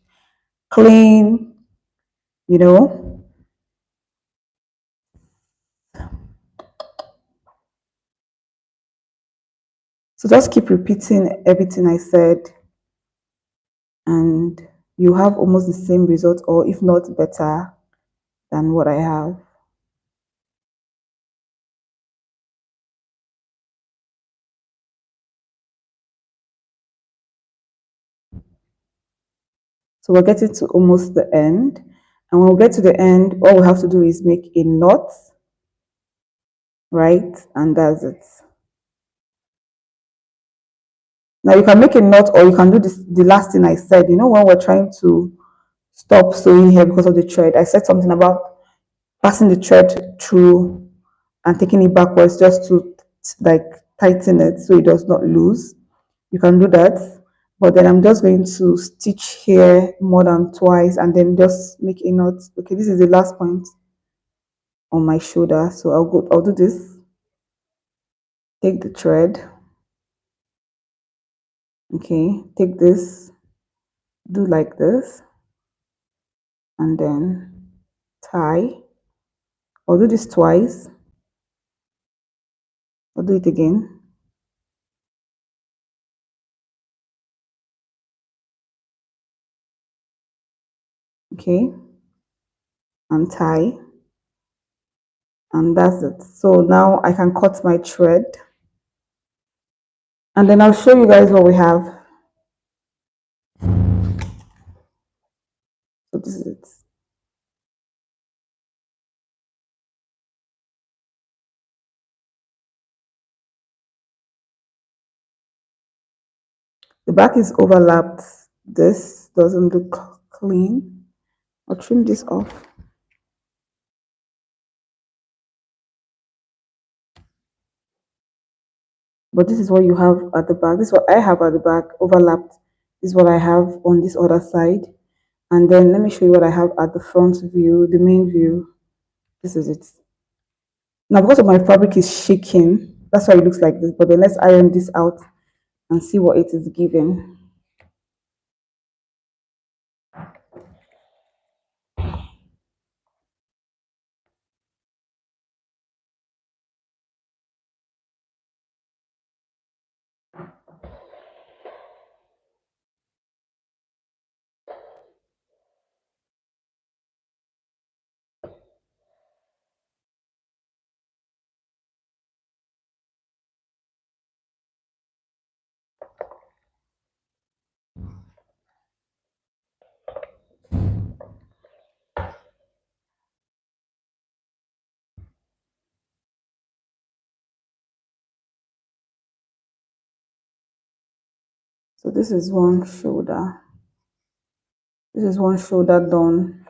clean, you know. So just keep repeating everything I said and you have almost the same result or if not better than what I have. So we're getting to almost the end. And when we get to the end, all we have to do is make a knot, right? And that's it. Now you can make a knot or you can do this the last thing I said. When we're trying to stop sewing here because of the thread, I said something about passing the thread through and taking it backwards just to like tighten it so it does not lose. You can do that, but then I'm just going to stitch here more than twice and then just make a knot. Okay, this is the last point on my shoulder, so I'll do this. Take the thread. Okay, take this, do like this, and then tie. I'll do this twice. I'll do it again. Okay, and tie, and that's it. So now I can cut my thread, and then I'll show you guys what we have. So this is it. The back is overlapped. This doesn't look clean. I'll trim this off. But this is what you have at the back. This is what I have at the back, overlapped. This is what I have on this other side. And then let me show you what I have at the front view, the main view. This is it. Now, because of my fabric is shaking, that's why it looks like this. But then let's iron this out and see what it is giving. So this is one shoulder. This is one shoulder done.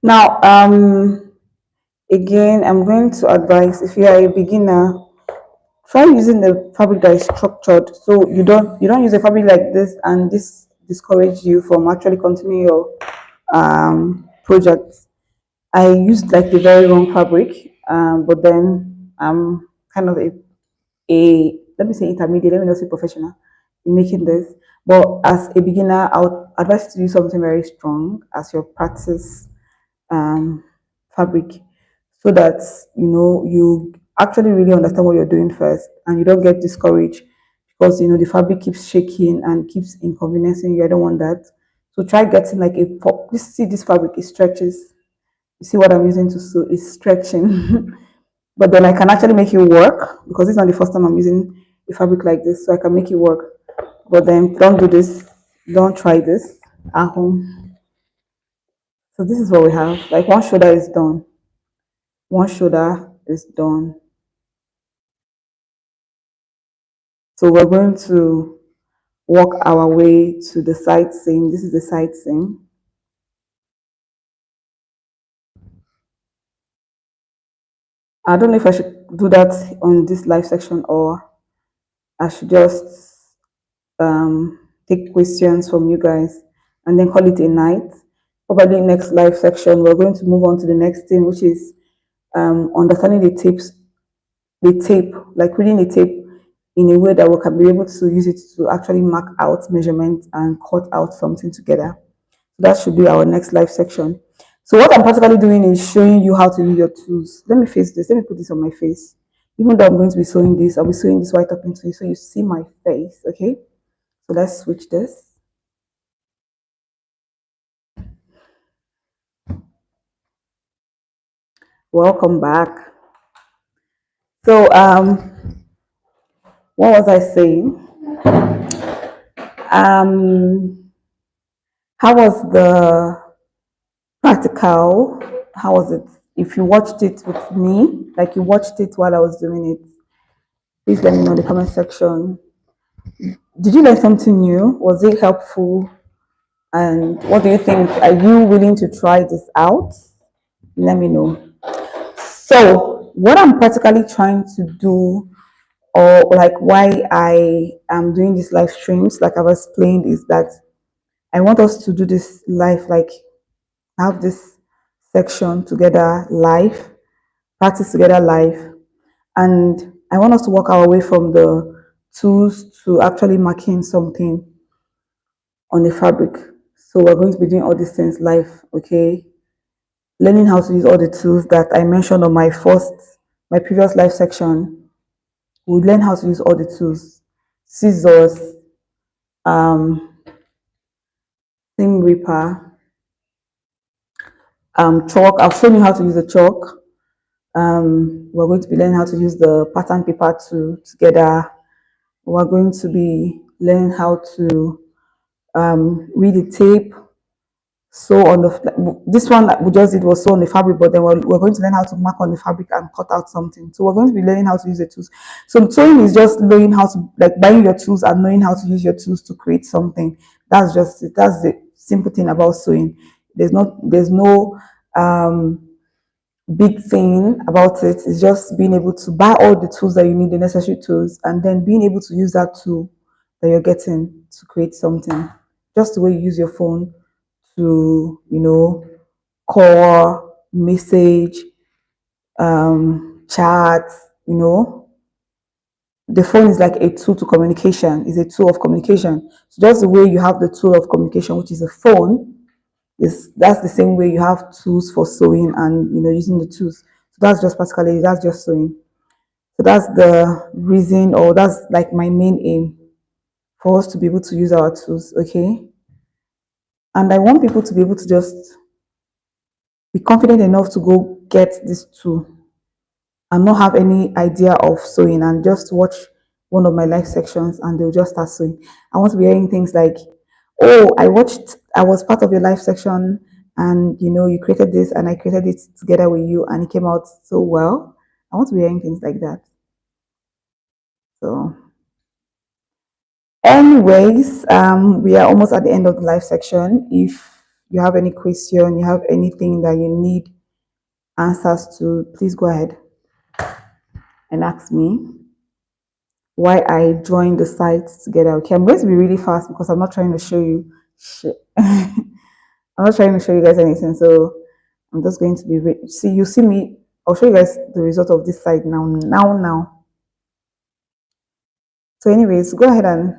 Now, Again, I'm going to advise if you are a beginner, try using the fabric that is structured. So you don't use a fabric like this and this discourage you from actually continuing your project. I used like the very wrong fabric, but then I'm kind of a let me say intermediate, let me not say professional in making this. But as a beginner, I would advise you to use something very strong as your practice um, fabric, so that you actually really understand what you're doing first, and you don't get discouraged because the fabric keeps shaking and keeps inconveniencing you. I don't want that. So try getting like a pop. This see this fabric, it stretches. You see what I'm using to sew is stretching. But then I can actually make it work because it's not the first time I'm using a fabric like this, so I can make it work. But then don't do this, don't try this at home. So this is what we have. Like one shoulder is done, one shoulder is done. So we're going to work our way to the side seam. This is the side seam. I don't know if I should do that on this live section or I should just take questions from you guys and then call it a night. Probably next live section, we're going to move on to the next thing, which is understanding the tape, like reading the tape in a way that we can be able to use it to actually mark out measurements and cut out something together. So that should be our next live section. So what I'm practically doing is showing you how to use your tools. Let me face this. Let me put this on my face. Even though I'm going to be sewing this, I'll be sewing this right up into you so you see my face. Okay. So let's switch this. Welcome back. So what was I saying? Um, how was the practical? How was it? If you watched it with me, like you watched it while I was doing it, please let me know in the comment section. Did you learn something new? Was it helpful? And what do you think? Are you willing to try this out? Let me know. So, what I'm practically trying to do, or like why I am doing these live streams, like I was explained, is that I want us to do this live, like have this section together live, practice together live, and I want us to walk our way from the tools to actually marking something on the fabric. So we're going to be doing all these things live, okay? Learning how to use all the tools that I mentioned on my previous live section. We'll learn how to use all the tools, scissors, um, seam ripper, chalk. I'll show you how to use the chalk. We're going to be learning how to use the pattern paper together. We're going to be learning how to read the tape. So on the this one that we just did was so on the fabric, but then we're going to learn how to mark on the fabric and cut out something. So we're going to be learning how to use the tools. So sewing is just knowing how to, like, buying your tools and knowing how to use your tools to create something. That's just it. That's the simple thing about sewing. There's no um big thing about it. It's just being able to buy all the tools that you need, the necessary tools, and then being able to use that tool that you're getting to create something. Just the way you use your phone to, call, message, chat, the phone is like a tool to communication, is a tool of communication. So just the way you have the tool of communication, which is a phone, is that's the same way you have tools for sewing and using the tools. So that's just sewing. So that's the reason, or that's like my main aim, for us to be able to use our tools, okay? And I want people to be able to just be confident enough to go get this tool and not have any idea of sewing and just watch one of my live sections and they'll just start sewing. I want to be hearing things like, oh, I was part of your live section and you created this and I created it together with you and it came out so well. I want to be hearing things like that. So, anyways, we are almost at the end of the live section. If you have any question, you have anything that you need answers to, please go ahead and ask me why I joined the sites together. Okay, I'm going to be really fast because I'm not trying to show you shit. I'm not trying to show you guys anything. So I'm just going to be see you see me. I'll show you guys the result of this site now. So, anyways, go ahead and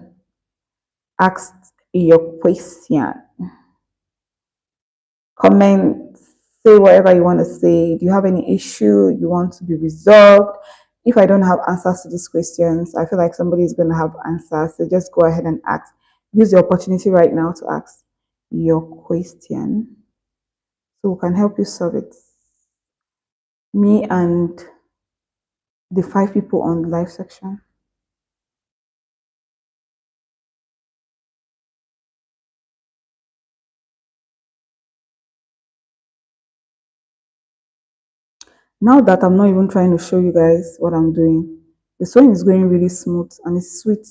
ask your question. Comment, say whatever you want to say. Do you have any issue you want to be resolved? If I don't have answers to these questions, I feel like somebody is going to have answers. So just go ahead and ask. Use the opportunity right now to ask your question so we can help you solve it. Me and the 5 people on the live section. Now that I'm not even trying to show you guys what I'm doing, the sewing is going really smooth and it's sweet.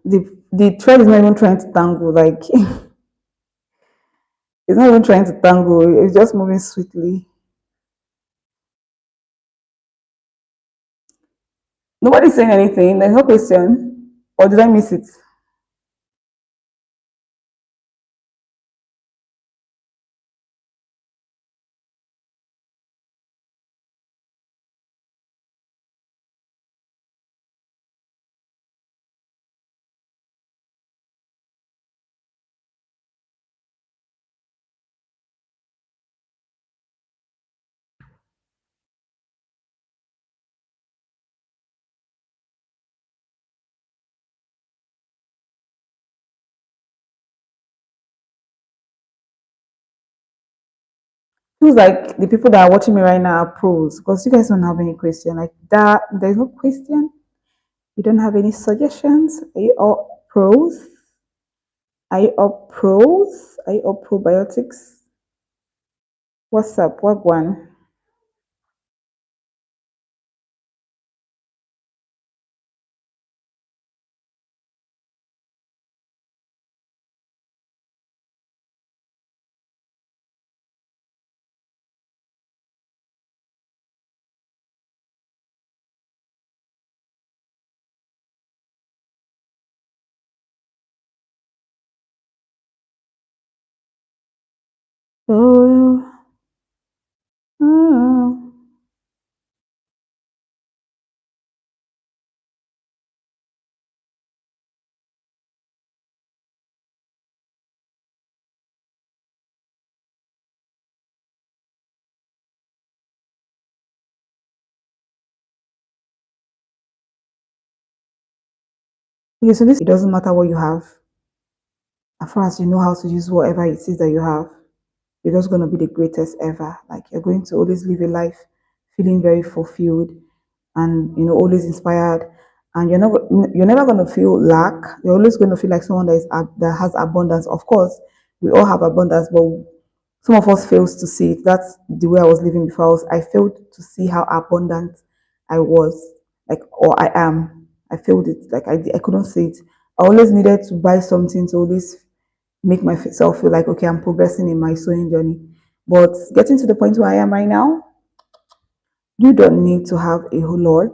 The thread is not even trying to tangle, like it's not even trying to tangle, it's just moving sweetly. Nobody's saying anything, there's no question. Or did I miss it? Feels like the people that are watching me right now are pros because you guys don't have any question. Like that, there's no question. You don't have any suggestions. Are you all pros? Are you all pros? Are you all probiotics? What's up? What one? Oh, oh. Okay, so this it doesn't matter what you have, as far as you know how to use whatever it is that you have. You're just going to be the greatest ever. Like you're going to always live a life feeling very fulfilled and always inspired. And you're never going to feel lack. You're always going to feel like someone that has abundance. Of course, we all have abundance, but some of us fails to see it. That's the way I was living before. I failed to see how abundant I was, like, or I am. I failed it. Like I couldn't see it. I always needed to buy something to always make myself feel like, okay, I'm progressing in my sewing journey. But getting to the point where I am right now, you don't need to have a whole lot.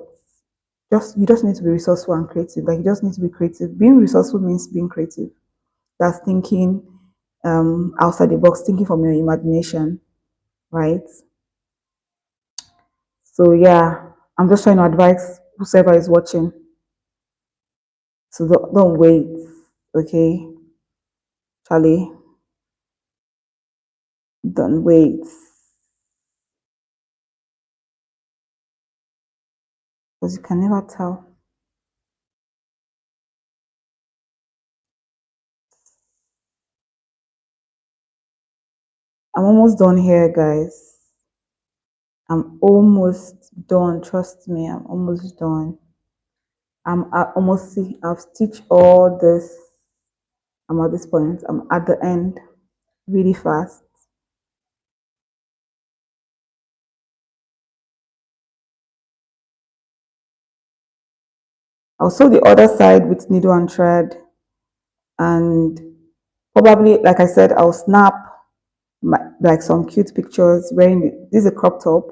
You just need to be resourceful and creative. Like you just need to be creative. Being resourceful means being creative. That's thinking outside the box, thinking from your imagination, right? So yeah, I'm just trying to advise whoever is watching. So don't wait, okay, Charlie, don't wait because you can never tell. I'm almost done here, guys. I'm almost done. Trust me, I'm almost done. I almost see. I've stitched all this. I'm at this point. I'm at the end, really fast. I'll sew the other side with needle and thread, and probably, like I said, I'll snap. like some cute pictures wearing this is a crop top.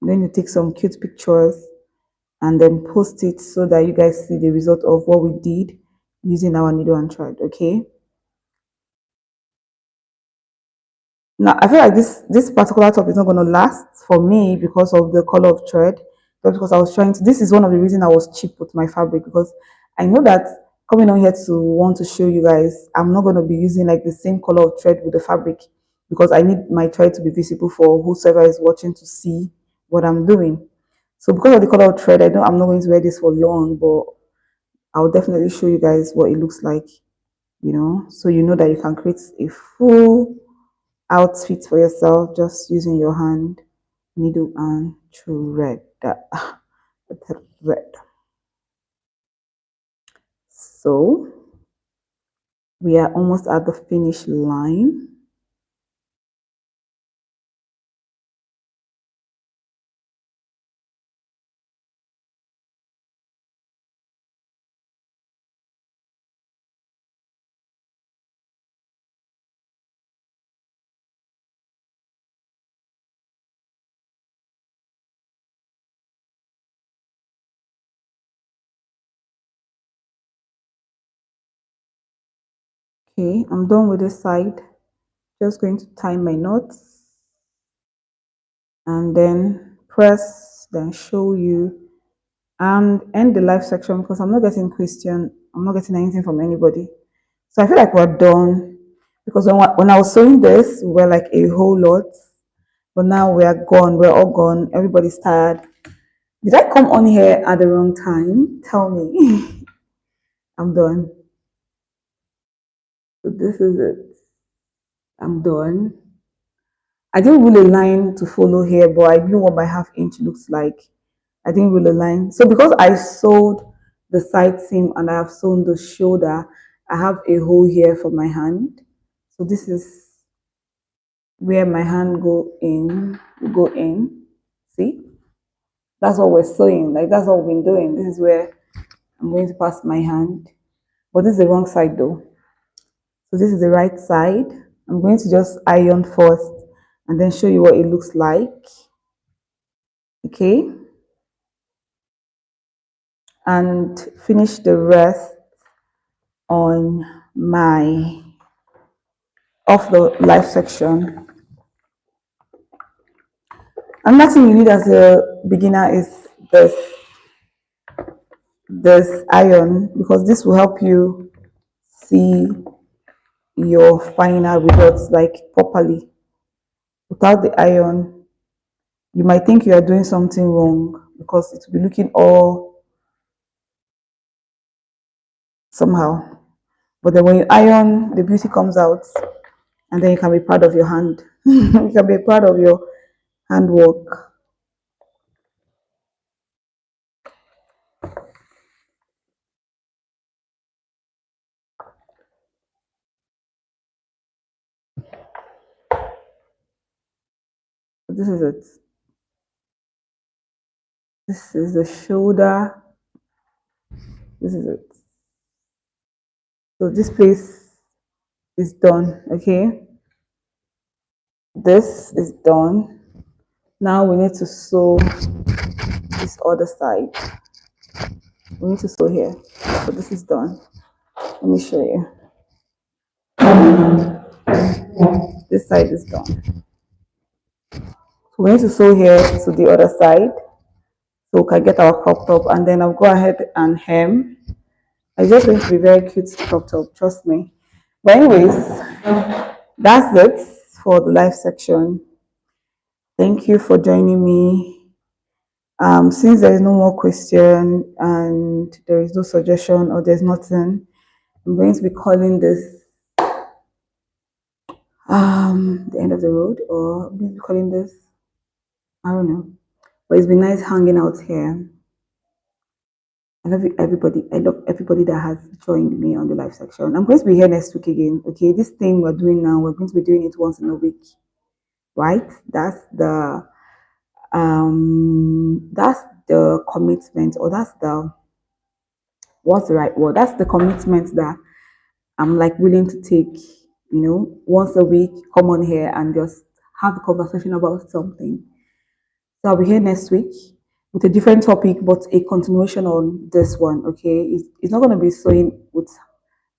Then you take some cute pictures and then post it so that you guys see the result of what we did using our needle and thread. Okay. Now I feel like this particular top is not going to last for me because of the color of thread. But because I was trying to, this is one of the reasons I was cheap with my fabric, because I know that coming on here to want to show you guys, I'm not going to be using like the same color of thread with the fabric, because I need my thread to be visible for whosoever is watching to see what I'm doing. So because of the color of thread, I know I'm not going to wear this for long, but I'll definitely show you guys what it looks like, so you know that you can create a full outfit for yourself just using your hand, needle, and thread. Thread. So we are almost at the finish line. Okay, I'm done with this side. Just going to tie my knots and then press, then show you, and end the live section because I'm not getting question. I'm not getting anything from anybody. So I feel like we're done, because when I was sewing this, we were like a whole lot, but now we are gone. We're all gone. Everybody's tired. Did I come on here at the wrong time? Tell me. I'm done. So this is it. I'm done. I didn't rule a line to follow here, but I knew what my half inch looks like. I didn't rule a line. So because I sewed the side seam and I have sewn the shoulder, I have a hole here for my hand. So this is where my hand go in. See? That's what we're sewing. Like that's what we've been doing. This is where I'm going to pass my hand. But this is the wrong side though. So this is the right side. I'm going to just iron first and then show you what it looks like. Okay. And finish the rest on my off the live section. Another thing you need as a beginner is this iron, because this will help you see your final results like properly. Without the iron, you might think you are doing something wrong because it will be looking all somehow. But then when you iron, the beauty comes out, and then you can be proud of your hand. You can be proud of your handwork. This is it. This is the shoulder. This is it. So this place is done. Okay. This is done. Now we need to sew this other side. We need to sew here. So this is done. Let me show you. This side is done. So we need to sew here to the other side, so we can get our crop top, and then I'll go ahead and hem. It's just going to be very cute crop top, trust me. But anyways, that's it for the live section. Thank you for joining me. Since there is no more question and there is no suggestion or there's nothing, I'm going to be calling this the end of the road, or I'm going to be calling this, I don't know. But it's been nice hanging out here. I love everybody. I love everybody that has joined me on the live section. I'm going to be here next week again. Okay, this thing we're doing now, we're going to be doing it once in a week, right? That's the commitment, or that's the what's the right word? That's the commitment that I'm like willing to take. once a week, come on here and just have a conversation about something. So I'll be here next week with a different topic, but a continuation on this one. Okay, it's not going to be sewing with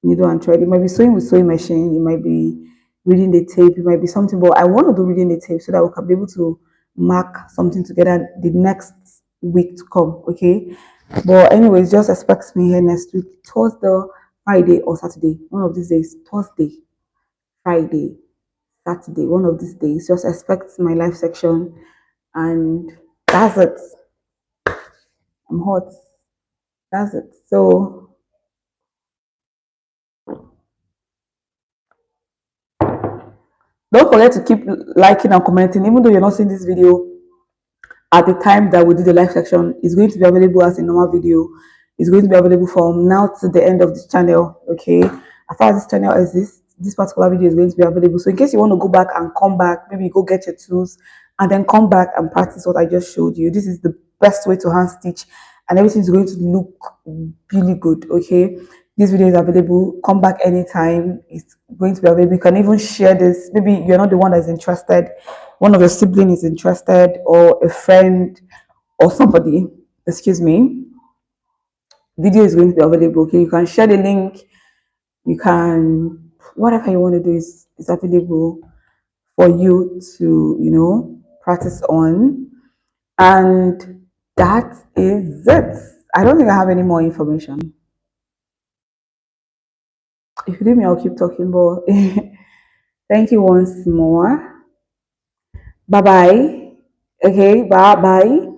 needle and thread. It might be sewing with sewing machine. It might be reading the tape. It might be something, but I want to do reading the tape so that we can be able to mark something together the next week to come. Okay, but anyways, just expect me here next week, Thursday, Friday, or Saturday. One of these days, Thursday, Friday, Saturday, one of these days. Just expect my live section, and that's it. I'm hot. That's it. So don't forget to keep liking and commenting, even though you're not seeing this video at the time that we do the live section. It's going to be available as a normal video. It's going to be available from now to the end of the channel. Okay, as far as this channel exists, this particular video is going to be available. So in case you want to go back and come back, maybe go get your tools and then come back and practice what I just showed you. This is the best way to hand stitch, and everything is going to look really good. Okay, this video is available. Come back anytime. It's going to be available. You can even share this. Maybe you're not the one that's interested, one of your siblings is interested, or a friend or somebody, excuse me. Video is going to be available. Okay, you can share the link. You can, whatever you want to do is available for you to practice on. And that is it. I don't think I have any more information. If you leave me, I'll keep talking, but thank you once more. Bye bye. Okay, bye bye.